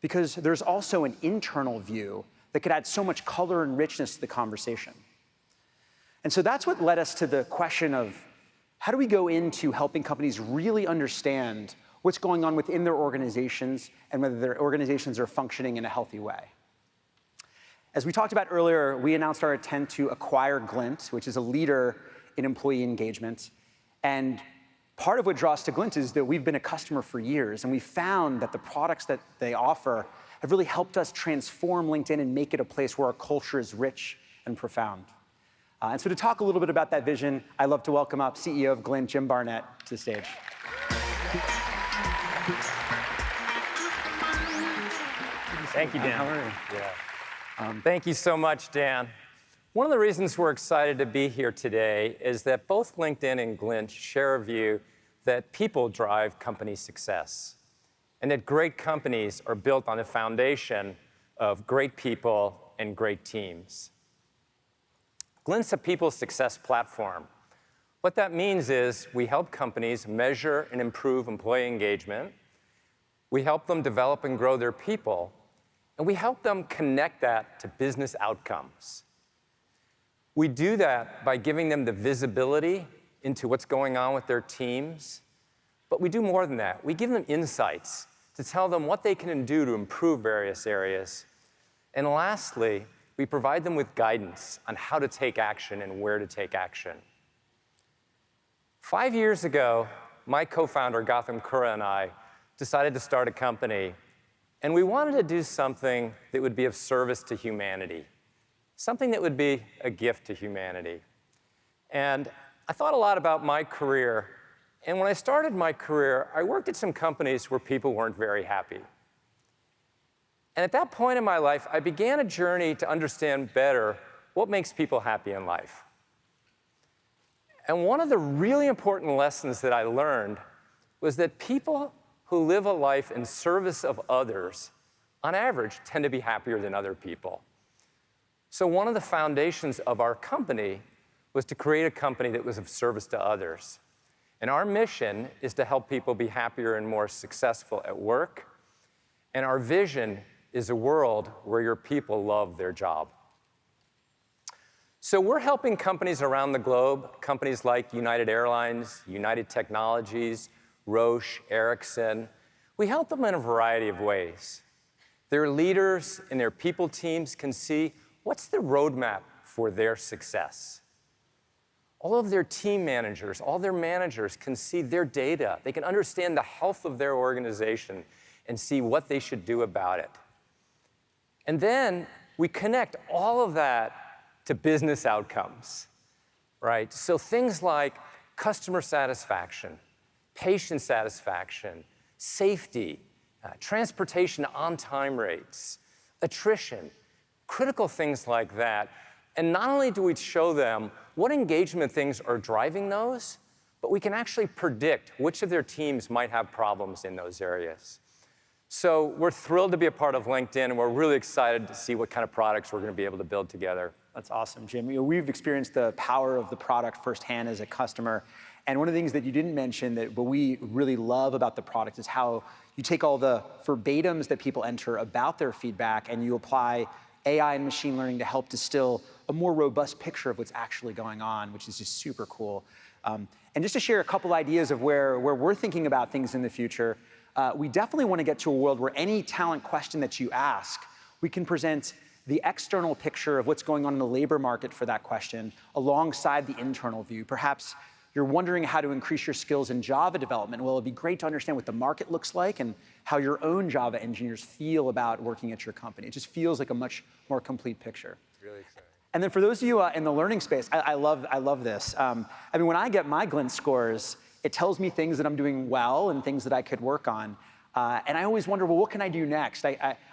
B: Because there's also an internal view that could add so much color and richness to the conversation. And so that's what led us to the question of, how do we go into helping companies really understand what's going on within their organizations and whether their organizations are functioning in a healthy way? As we talked about earlier, we announced our intent to acquire Glint, which is a leader in employee engagement. And part of what draws us to Glint is that we've been a customer for years, and we found that the products that they offer have really helped us transform LinkedIn and make it a place where our culture is rich and profound. And so to talk a little bit about that vision, I'd love to welcome up CEO of Glint, Jim Barnett, to the stage.
G: Thank you, Dan.
B: How are you?
G: Yeah. Thank you so much, Dan. One of the reasons we're excited to be here today is that both LinkedIn and Glint share a view that people drive company success, and that great companies are built on a foundation of great people and great teams. Glint's a people success platform. What that means is we help companies measure and improve employee engagement. We help them develop and grow their people. And we help them connect that to business outcomes. We do that by giving them the visibility into what's going on with their teams. But we do more than that. We give them insights to tell them what they can do to improve various areas. And lastly, we provide them with guidance on how to take action and where to take action. 5 years ago, my co-founder, Gautam Kura, and I decided to start a company, and we wanted to do something that would be of service to humanity, something that would be a gift to humanity. And I thought a lot about my career, and when I started my career, I worked at some companies where people weren't very happy. And at that point in my life, I began a journey to understand better what makes people happy in life. And one of the really important lessons that I learned was that people who live a life in service of others, on average, tend to be happier than other people. So one of the foundations of our company was to create a company that was of service to others. And our mission is to help people be happier and more successful at work. And our vision is a world where your people love their job. So we're helping companies around the globe, companies like United Airlines, United Technologies, Roche, Ericsson. We help them in a variety of ways. Their leaders and their people teams can see what's the roadmap for their success. All of their team managers, all their managers can see their data. They can understand the health of their organization and see what they should do about it. And then we connect all of that to business outcomes, right? So things like customer satisfaction, patient satisfaction, safety, transportation on-time rates, attrition, critical things like that. And not only do we show them what engagement things are driving those, but we can actually predict which of their teams might have problems in those areas. So we're thrilled to be a part of LinkedIn, and we're really excited to see what kind of products we're going to be able to build together.
B: That's awesome, Jim. We've experienced the power of the product firsthand as a customer. And one of the things that you didn't mention but we really love about the product is how you take all the verbatims that people enter about their feedback and you apply AI and machine learning to help distill a more robust picture of what's actually going on, which is just super cool. And just to share a couple ideas of where we're thinking about things in the future, we definitely want to get to a world where any talent question that you ask, we can present the external picture of what's going on in the labor market for that question alongside the internal view. Perhaps you're wondering how to increase your skills in Java development. Well, it'd be great to understand what the market looks like and how your own Java engineers feel about working at your company. It just feels like a much more complete picture.
G: Really exciting.
B: And then for those of you in the learning space, I love this. I mean, when I get my Glint scores, it tells me things that I'm doing well and things that I could work on. And I always wonder, well, what can I do next?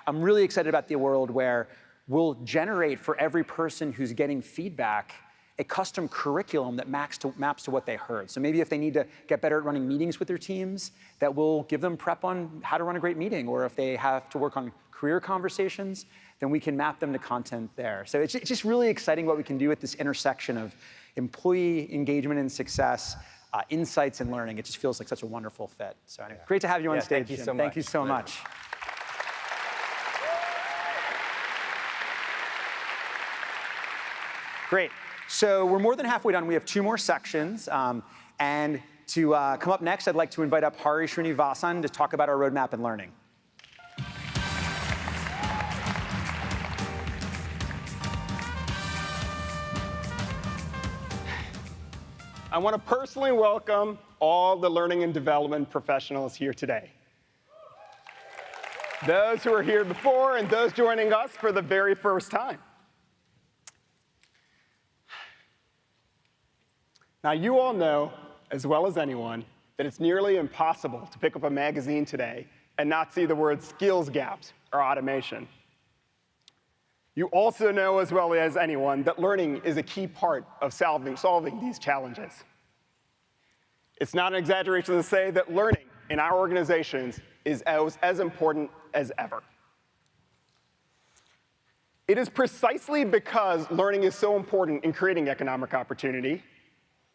B: I'm really excited about the world where we'll generate for every person who's getting feedback a custom curriculum that maps to what they heard. So maybe if they need to get better at running meetings with their teams, that will give them prep on how to run a great meeting. Or if they have to work on career conversations, then we can map them to content there. So it's just really exciting what we can do at this intersection of employee engagement and success, insights and learning. It just feels like such a wonderful fit. So anyway, great to have you on stage.
G: Thank you
B: Jim.
G: so much.
B: Thank you so much. Great. So we're more than halfway done. We have 2 more sections. And to come up next, I'd like to invite up Hari Srinivasan to talk about our roadmap and learning.
H: I want to personally welcome all the learning and development professionals here today. Those who were here before and those joining us for the very first time. Now, you all know, as well as anyone, that it's nearly impossible to pick up a magazine today and not see the words skills gaps or automation. You also know, as well as anyone, that learning is a key part of solving these challenges. It's not an exaggeration to say that learning in our organizations is as important as ever. It is precisely because learning is so important in creating economic opportunity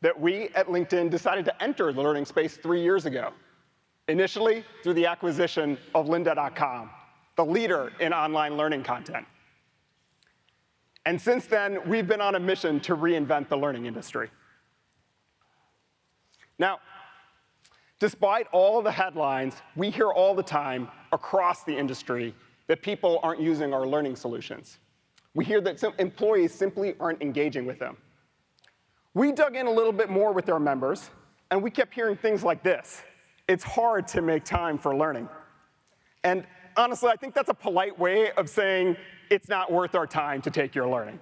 H: that we at LinkedIn decided to enter the learning space 3 years ago, initially through the acquisition of lynda.com, the leader in online learning content. And since then, we've been on a mission to reinvent the learning industry. Now, despite all the headlines, we hear all the time across the industry that people aren't using our learning solutions. We hear that some employees simply aren't engaging with them. We dug in a little bit more with our members, and we kept hearing things like this. It's hard to make time for learning. And honestly, I think that's a polite way of saying it's not worth our time to take your learning.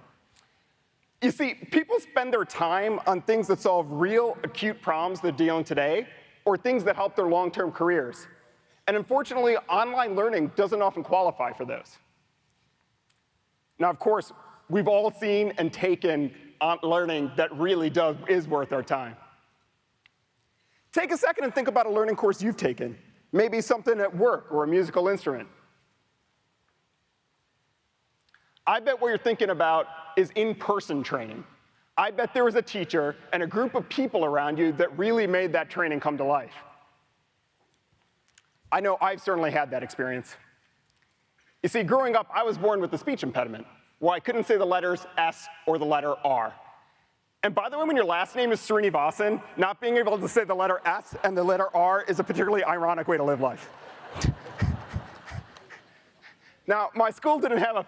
H: You see, people spend their time on things that solve real acute problems they're dealing today, or things that help their long-term careers. And unfortunately, online learning doesn't often qualify for those. Now, of course, we've all seen and taken learning that really is worth our time. Take a second and think about a learning course you've taken, maybe something at work or a musical instrument. I bet what you're thinking about is in-person training. I bet there was a teacher and a group of people around you that really made that training come to life. I know I've certainly had that experience. You see, growing up, I was born with a speech impediment, where I couldn't say the letters S or the letter R. And by the way, when your last name is Srinivasan, not being able to say the letter S and the letter R is a particularly ironic way to live life. Now, my school didn't have a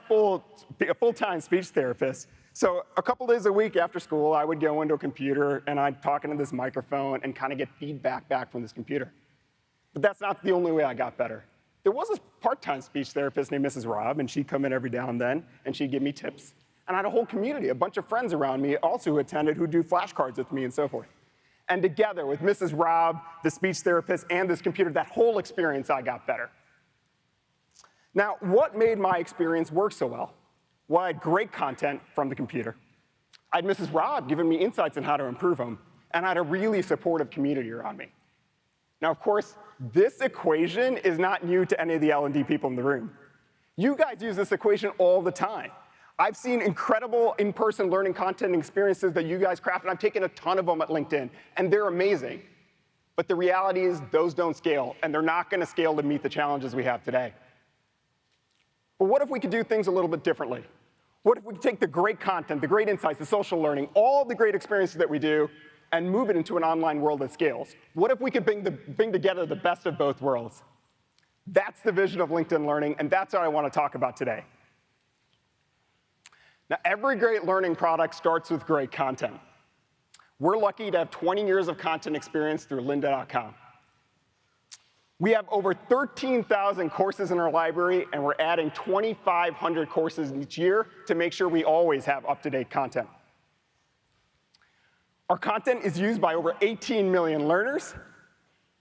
H: full-time speech therapist, so a couple days a week after school, I would go into a computer and I'd talk into this microphone and kind of get feedback back from this computer. But that's not the only way I got better. There was a part-time speech therapist named Mrs. Robb, and she'd come in every now and then, and she'd give me tips. And I had a whole community, a bunch of friends around me also who attended, who'd do flashcards with me and so forth. And together, with Mrs. Robb, the speech therapist, and this computer, that whole experience, I got better. Now, what made my experience work so well? Well, I had great content from the computer. I had Mrs. Robb giving me insights on how to improve them, and I had a really supportive community around me. Now, of course, this equation is not new to any of the L&D people in the room. You guys use this equation all the time. I've seen incredible in-person learning content and experiences that you guys craft, and I've taken a ton of them at LinkedIn, and they're amazing. But the reality is those don't scale, and they're not going to scale to meet the challenges we have today. But what if we could do things a little bit differently? What if we could take the great content, the great insights, the social learning, all the great experiences that we do, and move it into an online world that scales? What if we could bring together the best of both worlds? That's the vision of LinkedIn Learning, and that's what I want to talk about today. Now, every great learning product starts with great content. We're lucky to have 20 years of content experience through lynda.com. We have over 13,000 courses in our library, and we're adding 2,500 courses each year to make sure we always have up-to-date content. Our content is used by over 18 million learners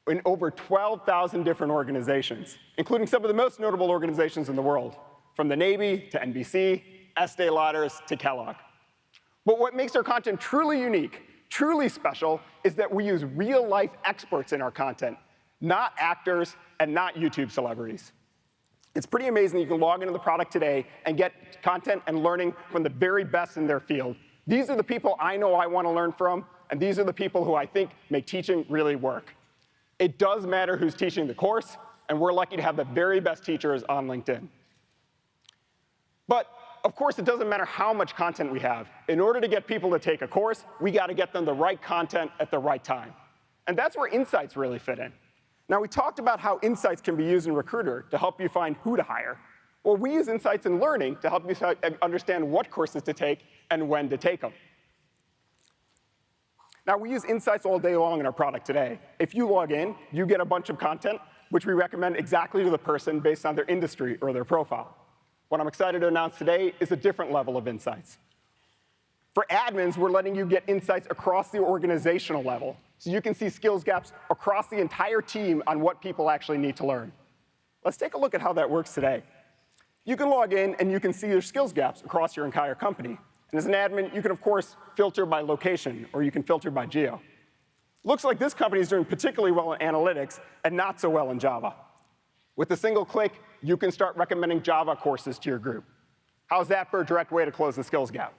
H: in over 12,000 different organizations, including some of the most notable organizations in the world, from the Navy to NBC, Estee Lauders to Kellogg. But what makes our content truly unique, truly special, is that we use real-life experts in our content, not actors and not YouTube celebrities. It's pretty amazing you can log into the product today and get content and learning from the very best in their field. These are the people I know I want to learn from, and these are the people who I think make teaching really work. It does matter who's teaching the course, and we're lucky to have the very best teachers on LinkedIn. But of course, it doesn't matter how much content we have. In order to get people to take a course, we got to get them the right content at the right time. And that's where insights really fit in. Now, we talked about how insights can be used in Recruiter to help you find who to hire. Well, we use insights in learning to help you understand what courses to take and when to take them. Now, we use insights all day long in our product today. If you log in, you get a bunch of content, which we recommend exactly to the person based on their industry or their profile. What I'm excited to announce today is a different level of insights. For admins, we're letting you get insights across the organizational level, so you can see skills gaps across the entire team on what people actually need to learn. Let's take a look at how that works today. You can log in, and you can see your skills gaps across your entire company. And as an admin, you can, of course, filter by location, or you can filter by geo. Looks like this company is doing particularly well in analytics and not so well in Java. With a single click, you can start recommending Java courses to your group. How's that for a direct way to close the skills gap?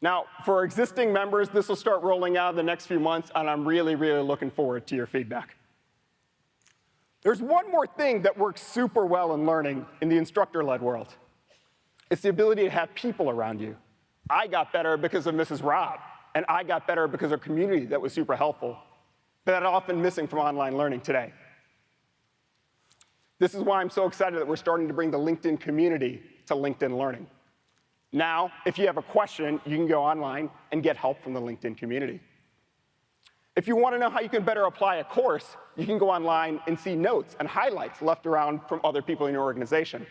H: Now, for our existing members, this will start rolling out in the next few months, and I'm really, really looking forward to your feedback. There's one more thing that works super well in learning in the instructor-led world. It's the ability to have people around you. I got better because of Mrs. Robb, and I got better because of a community that was super helpful, but that's often missing from online learning today. This is why I'm so excited that we're starting to bring the LinkedIn community to LinkedIn Learning. Now, if you have a question, you can go online and get help from the LinkedIn community. If you want to know how you can better apply a course, you can go online and see notes and highlights left around from other people in your organization.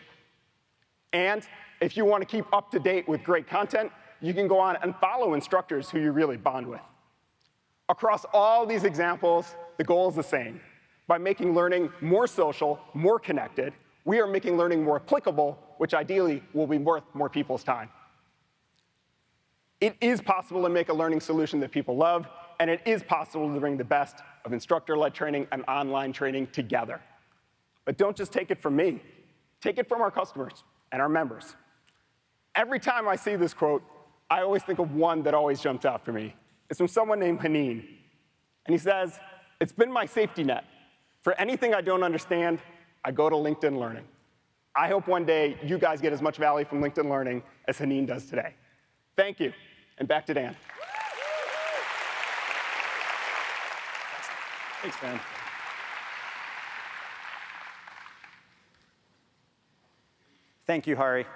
H: And if you want to keep up to date with great content, you can go on and follow instructors who you really bond with. Across all these examples, the goal is the same. By making learning more social, more connected, we are making learning more applicable, which ideally will be worth more people's time. It is possible to make a learning solution that people love, and it is possible to bring the best of instructor-led training and online training together. But don't just take it from me. Take it from our customers and our members. Every time I see this quote, I always think of one that always jumps out for me. It's from someone named Haneen. And he says, "It's been my safety net. For anything I don't understand, I go to LinkedIn Learning." I hope one day you guys get as much value from LinkedIn Learning as Haneen does today. Thank you, and back to Dan.
B: Thanks, man. Thank you, Hari.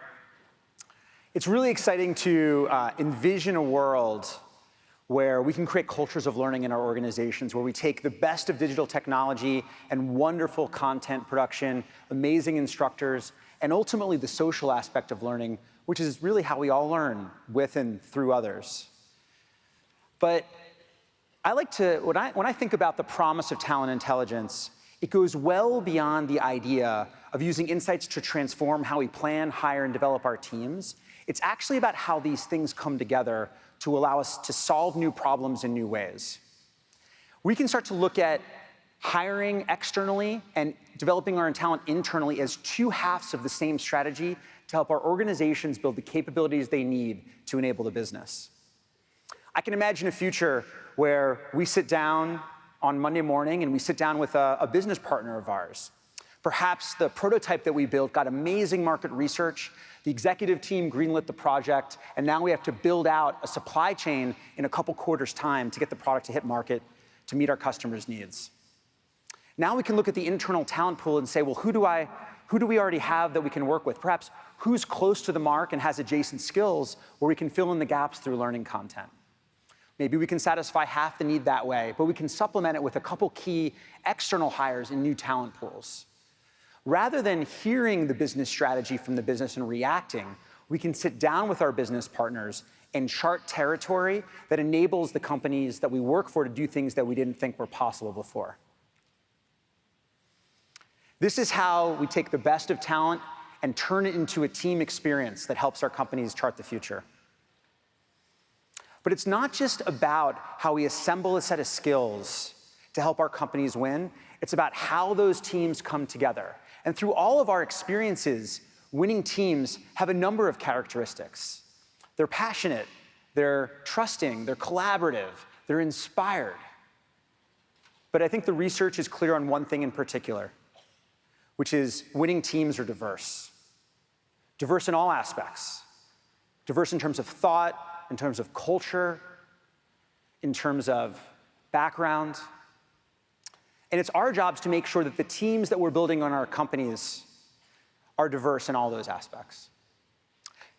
B: It's really exciting to envision a world where we can create cultures of learning in our organizations, where we take the best of digital technology and wonderful content production, amazing instructors, and ultimately the social aspect of learning, which is really how we all learn with and through others. But I like to, when I think about the promise of talent intelligence, it goes well beyond the idea of using insights to transform how we plan, hire, and develop our teams. It's actually about how these things come together to allow us to solve new problems in new ways. We can start to look at hiring externally and developing our talent internally as two halves of the same strategy to help our organizations build the capabilities they need to enable the business. I can imagine a future where we sit down on Monday morning and we sit down with a business partner of ours. Perhaps the prototype that we built got amazing market research, the executive team greenlit the project, and now we have to build out a supply chain in a couple quarters' time to get the product to hit market to meet our customers' needs. Now we can look at the internal talent pool and say, well, who do we already have that we can work with? Perhaps who's close to the mark and has adjacent skills where we can fill in the gaps through learning content. Maybe we can satisfy half the need that way, but we can supplement it with a couple key external hires in new talent pools. Rather than hearing the business strategy from the business and reacting, we can sit down with our business partners and chart territory that enables the companies that we work for to do things that we didn't think were possible before. This is how we take the best of talent and turn it into a team experience that helps our companies chart the future. But it's not just about how we assemble a set of skills to help our companies win. It's about how those teams come together. And through all of our experiences, winning teams have a number of characteristics. They're passionate, they're trusting, they're collaborative, they're inspired. But I think the research is clear on one thing in particular, which is winning teams are diverse. Diverse in all aspects. Diverse in terms of thought, in terms of culture, in terms of background. And it's our jobs to make sure that the teams that we're building on our companies are diverse in all those aspects.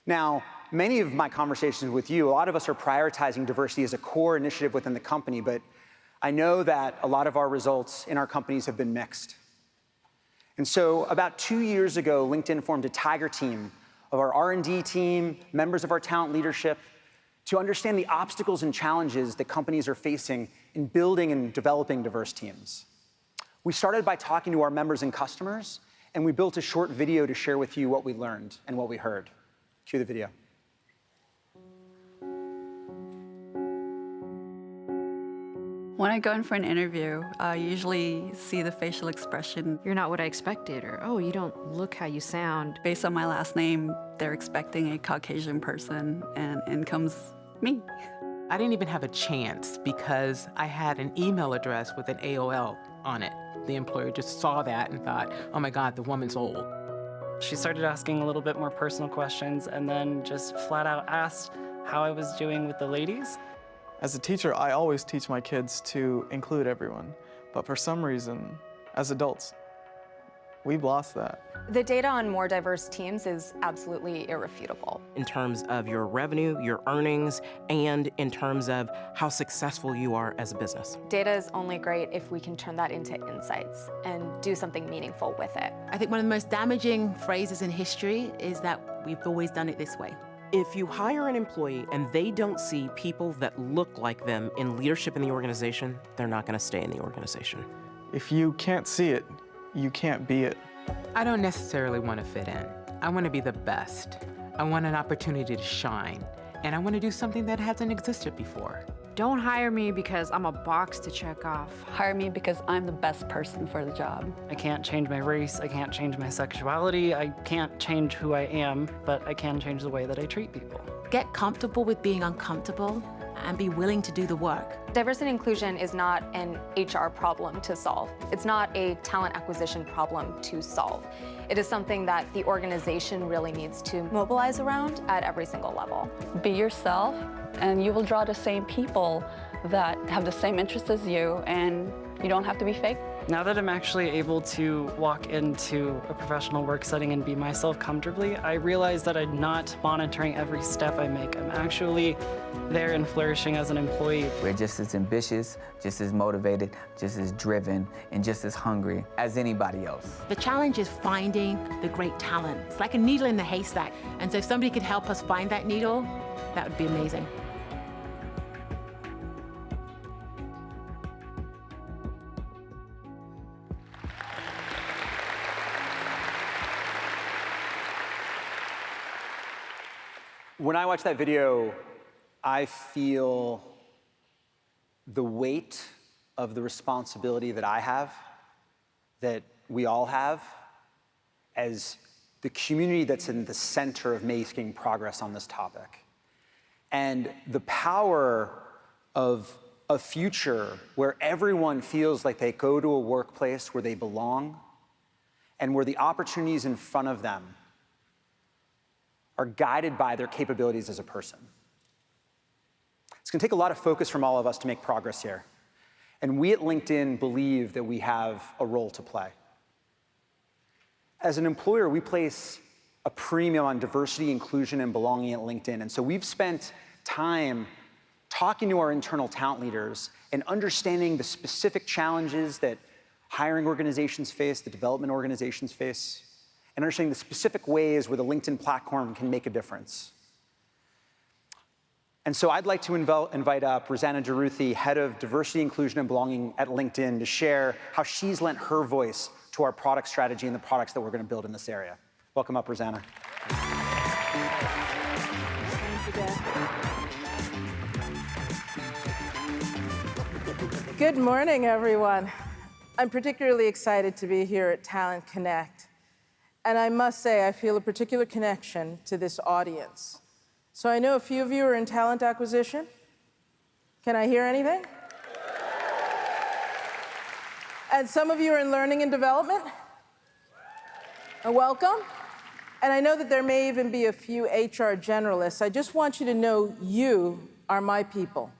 B: Now, many of my conversations with you, a lot of us are prioritizing diversity as a core initiative within the company, but I know that a lot of our results in our companies have been mixed. And so about 2 years ago, LinkedIn formed a tiger team of our R&D team, members of our talent leadership, to understand the obstacles and challenges that companies are facing in building and developing diverse teams. We started by talking to our members and customers, and we built a short video to share with you what we learned and what we heard. Cue the video.
I: When I go in for an interview, I usually see the facial expression.
J: You're not what I expected, or, oh, you don't look how you sound.
I: Based on my last name, they're expecting a Caucasian person, and in comes me.
K: I didn't even have a chance because I had an email address with an AOL on it. The employer just saw that and thought, oh my God, the woman's old.
L: She started asking a little bit more personal questions and then just flat out asked how I was doing with the ladies.
M: As a teacher, I always teach my kids to include everyone, but for some reason, as adults, we've lost that.
N: The data on more diverse teams is absolutely irrefutable.
O: In terms of your revenue, your earnings, and in terms of how successful you are as a business.
N: Data is only great if we can turn that into insights and do something meaningful with it.
P: I think one of the most damaging phrases in history is that we've always done it this way.
O: If you hire an employee and they don't see people that look like them in leadership in the organization, they're not going to stay in the organization.
M: If you can't see it, you can't be it.
K: I don't necessarily want to fit in. I want to be the best. I want an opportunity to shine. And I want to do something that hasn't existed before.
J: Don't hire me because I'm a box to check off.
I: Hire me because I'm the best person for the job.
L: I can't change my race, I can't change my sexuality, I can't change who I am, but I can change the way that I treat people.
P: Get comfortable with being uncomfortable and be willing to do the work.
N: Diversity and inclusion is not an HR problem to solve. It's not a talent acquisition problem to solve. It is something that the organization really needs to mobilize around at every single level.
Q: Be yourself, and you will draw the same people that have the same interests as you, and you don't have to be fake.
L: Now that I'm actually able to walk into a professional work setting and be myself comfortably, I realize that I'm not monitoring every step I make. I'm actually there and flourishing as an employee.
R: We're just as ambitious, just as motivated, just as driven, and just as hungry as anybody else.
P: The challenge is finding the great talent. It's like a needle in the haystack. And so if somebody could help us find that needle, that would be amazing.
B: When I watch that video, I feel the weight of the responsibility that I have, that we all have, as the community that's in the center of making progress on this topic. And the power of a future where everyone feels like they go to a workplace where they belong and where the opportunities in front of them are guided by their capabilities as a person. It's gonna take a lot of focus from all of us to make progress here. And we at LinkedIn believe that we have a role to play. As an employer, we place a premium on diversity, inclusion, and belonging at LinkedIn. And so we've spent time talking to our internal talent leaders and understanding the specific challenges that hiring organizations face, the development organizations face, and understanding the specific ways where the LinkedIn platform can make a difference. And so I'd like to invite up Rosanna Jaruthi, Head of Diversity, Inclusion, and Belonging at LinkedIn, to share how she's lent her voice to our product strategy and the products that we're going to build in this area. Welcome up, Rosanna.
S: Good morning, everyone. I'm particularly excited to be here at Talent Connect. And I must say, I feel a particular connection to this audience. So I know a few of you are in talent acquisition. Can I hear anything? And some of you are in learning and development. Welcome. And I know that there may even be a few HR generalists. I just want you to know you are my people.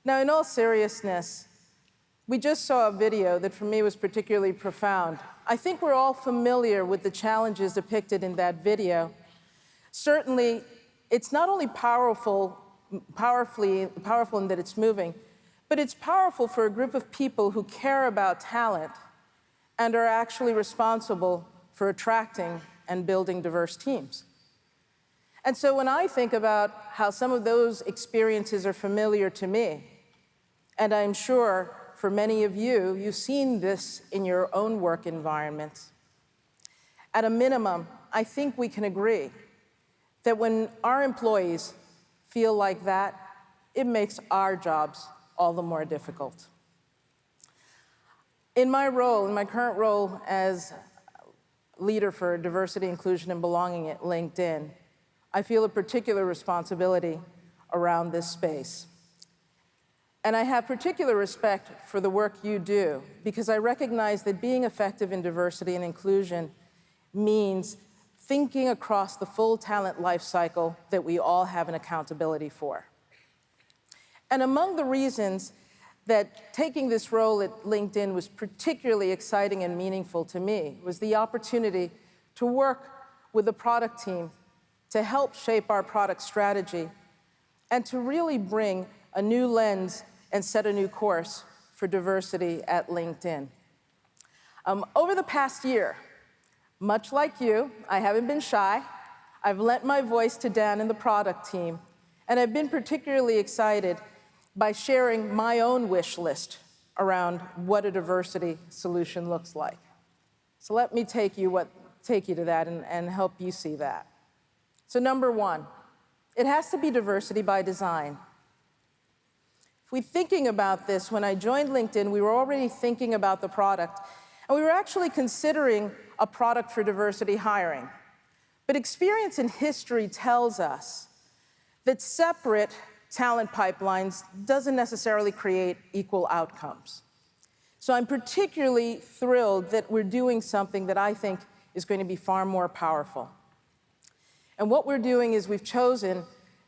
S: Now, in all seriousness, we just saw a video that for me was particularly profound. I think we're all familiar with the challenges depicted in that video. Certainly, it's not only powerful in that it's moving, but it's powerful for a group of people who care about talent and are actually responsible for attracting and building diverse teams. And so when I think about how some of those experiences are familiar to me, and I'm sure for many of you, you've seen this in your own work environments. At a minimum, I think we can agree that when our employees feel like that, it makes our jobs all the more difficult. In my current role as leader for diversity, inclusion, and belonging at LinkedIn, I feel a particular responsibility around this space. And I have particular respect for the work you do, because I recognize that being effective in diversity and inclusion means thinking across the full talent life cycle that we all have an accountability for. And among the reasons that taking this role at LinkedIn was particularly exciting and meaningful to me was the opportunity to work with the product team to help shape our product strategy and to really bring a new lens and set a new course for diversity at LinkedIn. Over the past year, much like you, I haven't been shy. I've lent my voice to Dan and the product team, and I've been particularly excited by sharing my own wish list around what a diversity solution looks like. So let me take you to that and help you see that. So number one, it has to be diversity by design. If we're thinking about this, when I joined LinkedIn, we were already thinking about the product, and we were actually considering a product for diversity hiring. But experience and history tells us that separate talent pipelines doesn't necessarily create equal outcomes. So I'm particularly thrilled that we're doing something that I think is going to be far more powerful. And what we're doing is we've chosen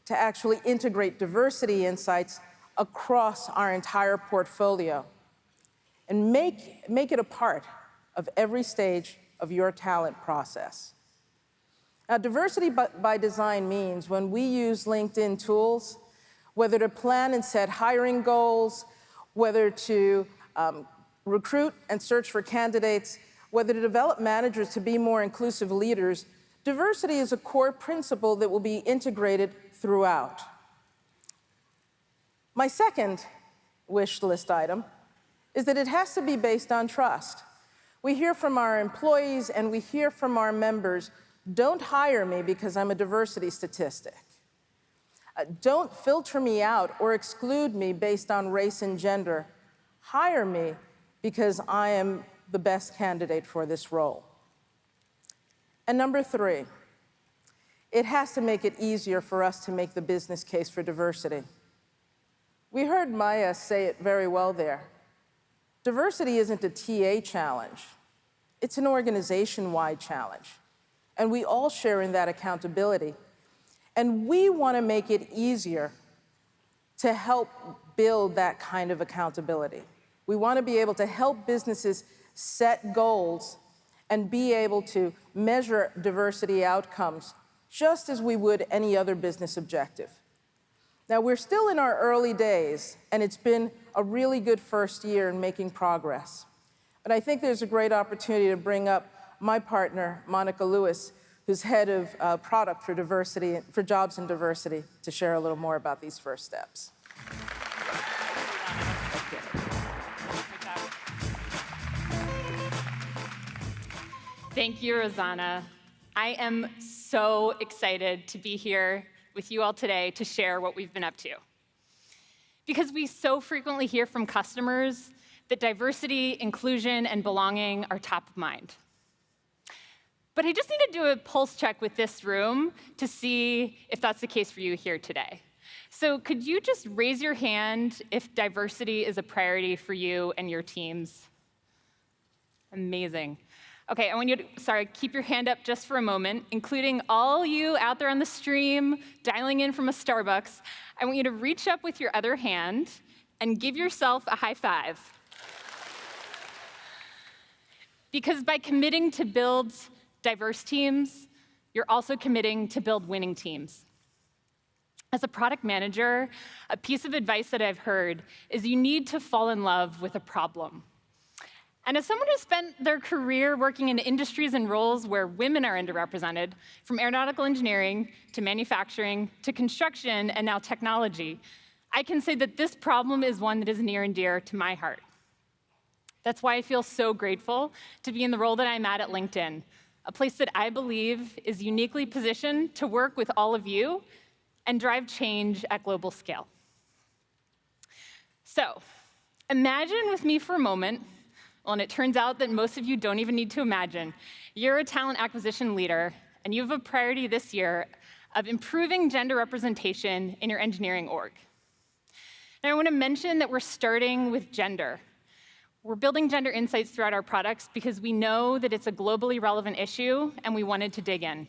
S: to actually integrate diversity insights across our entire portfolio and make it a part of every stage of your talent process. Now, diversity by design means when we use LinkedIn tools, whether to plan and set hiring goals, whether to recruit and search for candidates, whether to develop managers to be more inclusive leaders, diversity is a core principle that will be integrated throughout. My second wish list item is that it has to be based on trust. We hear from our employees and we hear from our members, don't hire me because I'm a diversity statistic. Don't filter me out or exclude me based on race and gender. Hire me because I am the best candidate for this role. And number three, it has to make it easier for us to make the business case for diversity. We heard Maya say it very well there. Diversity isn't a TA challenge. It's an organization-wide challenge. And we all share in that accountability. And we want to make it easier to help build that kind of accountability. We want to be able to help businesses set goals and be able to measure diversity outcomes just as we would any other business objective. Now, we're still in our early days, and it's been a really good first year in making progress. But I think there's a great opportunity to bring up my partner, Monica Lewis, who's head of product for diversity, for jobs and diversity, to share a little more about these first steps.
T: Thank you, Rosanna. I am so excited to be here with you all today to share what we've been up to. Because we so frequently hear from customers that diversity, inclusion, and belonging are top of mind. But I just need to do a pulse check with this room to see if that's the case for you here today. So could you just raise your hand if diversity is a priority for you and your teams? Amazing. Okay, I want you to, keep your hand up just for a moment, including all you out there on the stream, dialing in from a Starbucks. I want you to reach up with your other hand and give yourself a high five. Because by committing to build diverse teams, you're also committing to build winning teams. As a product manager, a piece of advice that I've heard is you need to fall in love with a problem. And as someone who spent their career working in industries and roles where women are underrepresented, from aeronautical engineering to manufacturing to construction and now technology, I can say that this problem is one that is near and dear to my heart. That's why I feel so grateful to be in the role that I'm at LinkedIn, a place that I believe is uniquely positioned to work with all of you and drive change at global scale. So, imagine with me for a moment. Well, and it turns out that most of you don't even need to imagine. You're a talent acquisition leader, and you have a priority this year of improving gender representation in your engineering org. Now, I want to mention that we're starting with gender. We're building gender insights throughout our products because we know that it's a globally relevant issue, and we wanted to dig in.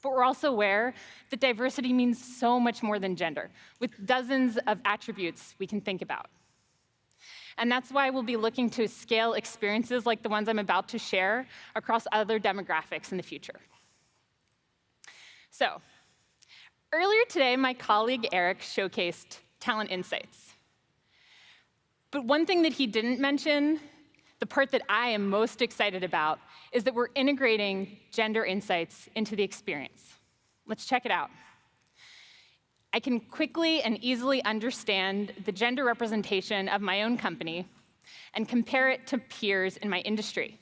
T: But we're also aware that diversity means so much more than gender, with dozens of attributes we can think about. And that's why we'll be looking to scale experiences like the ones I'm about to share across other demographics in the future. So, earlier today, my colleague Eric showcased talent insights. But one thing that he didn't mention, the part that I am most excited about, is that we're integrating gender insights into the experience. Let's check it out. I can quickly and easily understand the gender representation of my own company and compare it to peers in my industry.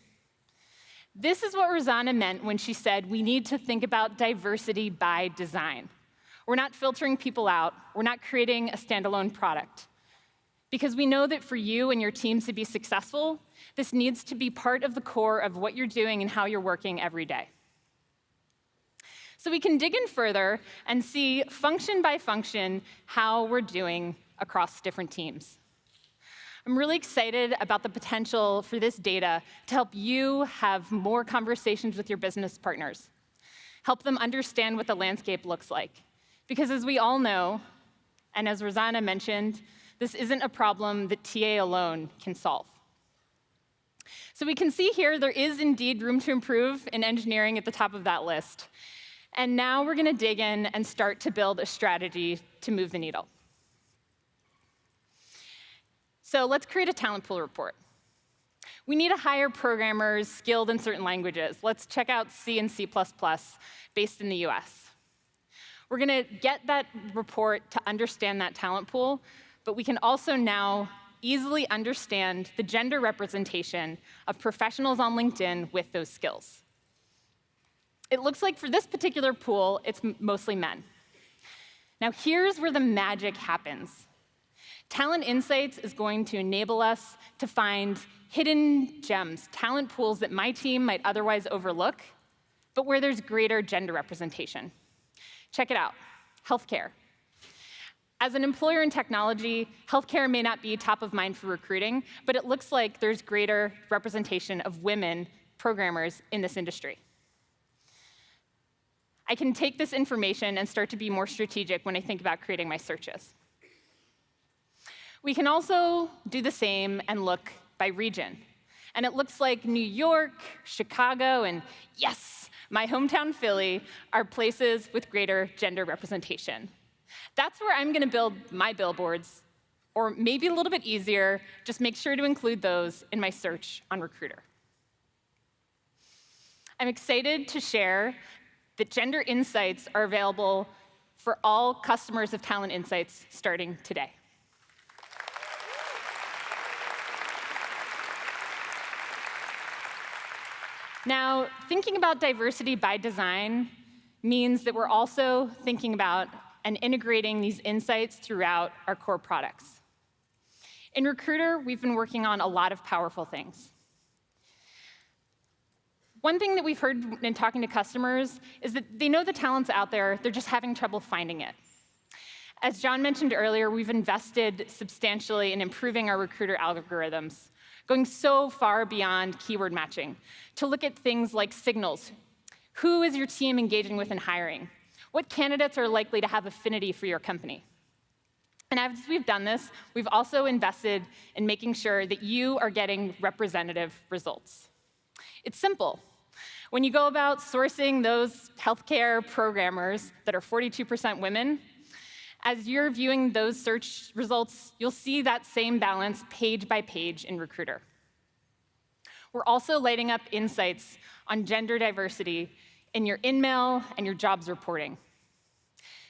T: This is what Rosanna meant when she said we need to think about diversity by design. We're not filtering people out. We're not creating a standalone product. Because we know that for you and your teams to be successful, this needs to be part of the core of what you're doing and how you're working every day. So we can dig in further and see function by function how we're doing across different teams. I'm really excited about the potential for this data to help you have more conversations with your business partners, help them understand what the landscape looks like. Because as we all know, and as Rosanna mentioned, this isn't a problem that TA alone can solve. So we can see here there is indeed room to improve in engineering at the top of that list. And now we're going to dig in and start to build a strategy to move the needle. So let's create a talent pool report. We need to hire programmers skilled in certain languages. Let's check out C and C++ based in the US. We're going to get that report to understand that talent pool, but we can also now easily understand the gender representation of professionals on LinkedIn with those skills. It looks like for this particular pool, it's mostly men. Now here's where the magic happens. Talent Insights is going to enable us to find hidden gems, talent pools that my team might otherwise overlook, but where there's greater gender representation. Check it out, healthcare. As an employer in technology, healthcare may not be top of mind for recruiting, but it looks like there's greater representation of women programmers in this industry. I can take this information and start to be more strategic when I think about creating my searches. We can also do the same and look by region. And it looks like New York, Chicago, and yes, my hometown Philly are places with greater gender representation. That's where I'm going to build my billboards, or maybe a little bit easier, just make sure to include those in my search on Recruiter. I'm excited to share that Gender Insights are available for all customers of Talent Insights starting today. Now, thinking about diversity by design means that we're also thinking about and integrating these insights throughout our core products. In Recruiter, we've been working on a lot of powerful things. One thing that we've heard in talking to customers is that they know the talent's out there, they're just having trouble finding it. As John mentioned earlier, we've invested substantially in improving our Recruiter algorithms, going so far beyond keyword matching to look at things like signals. Who is your team engaging with in hiring? What candidates are likely to have affinity for your company? And as we've done this, we've also invested in making sure that you are getting representative results. It's simple. When you go about sourcing those healthcare programmers that are 42% women, as you're viewing those search results, you'll see that same balance page by page in Recruiter. We're also lighting up insights on gender diversity in your in-mail and your jobs reporting.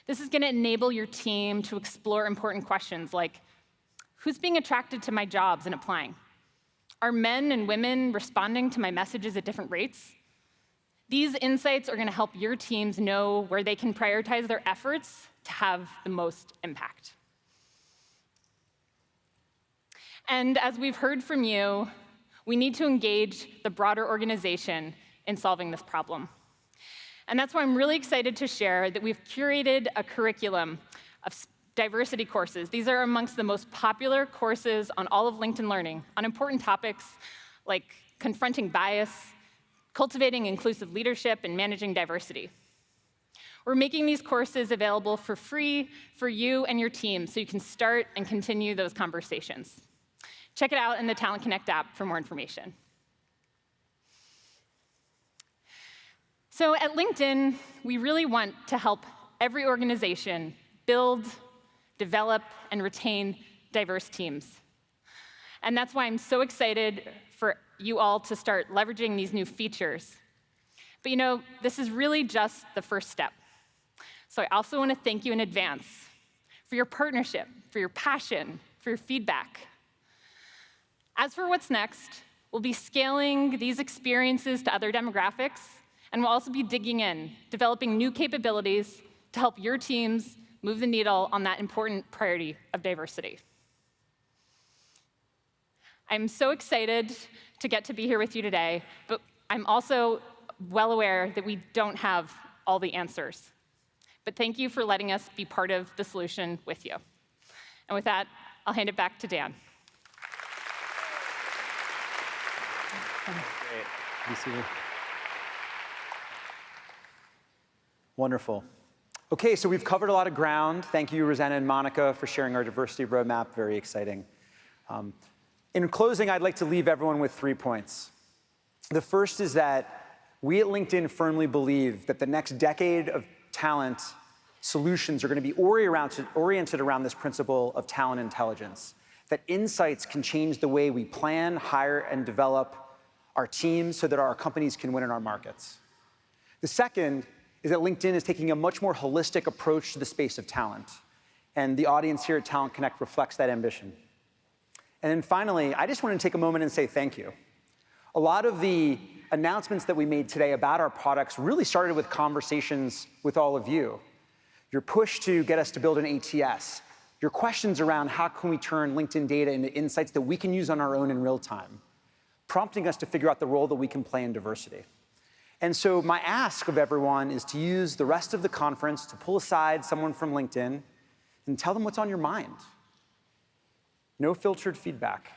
T: This is going to enable your team to explore important questions like, who's being attracted to my jobs and applying? Are men and women responding to my messages at different rates? These insights are going to help your teams know where they can prioritize their efforts to have the most impact. And as we've heard from you, we need to engage the broader organization in solving this problem. And that's why I'm really excited to share that we've curated a curriculum of diversity courses. These are amongst the most popular courses on all of LinkedIn Learning on important topics like confronting bias, cultivating inclusive leadership, and managing diversity. We're making these courses available for free for you and your team so you can start and continue those conversations. Check it out in the Talent Connect app for more information. So at LinkedIn, we really want to help every organization build, develop, and retain diverse teams. And that's why I'm so excited for you all to start leveraging these new features. But you know, this is really just the first step. So I also want to thank you in advance for your partnership, for your passion, for your feedback. As for what's next, we'll be scaling these experiences to other demographics, and we'll also be digging in, developing new capabilities to help your teams move the needle on that important priority of diversity. I'm so excited to get to be here with you today, but I'm also well aware that we don't have all the answers. But thank you for letting us be part of the solution with you. And with that, I'll hand it back to Dan.
B: Great. Be seated. Wonderful. Okay, so we've covered a lot of ground. Thank you, Rosanna and Monica, for sharing our diversity roadmap. Very exciting. In closing, I'd like to leave everyone with 3 points. The first is that we at LinkedIn firmly believe that the next decade of talent solutions are going to be oriented around this principle of talent intelligence, that insights can change the way we plan, hire, and develop our teams so that our companies can win in our markets. The second is that LinkedIn is taking a much more holistic approach to the space of talent, and the audience here at Talent Connect reflects that ambition. And then finally, I just want to take a moment and say thank you. A lot of the announcements that we made today about our products really started with conversations with all of you. Your push to get us to build an ATS, your questions around how can we turn LinkedIn data into insights that we can use on our own in real time, prompting us to figure out the role that we can play in diversity. And so my ask of everyone is to use the rest of the conference to pull aside someone from LinkedIn and tell them what's on your mind. No filtered feedback.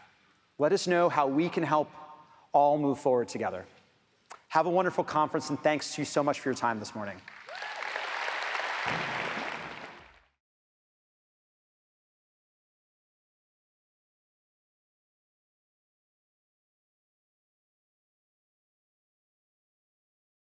B: Let us know how we can help all move forward together. Have a wonderful conference, and thanks to you so much for your time this morning.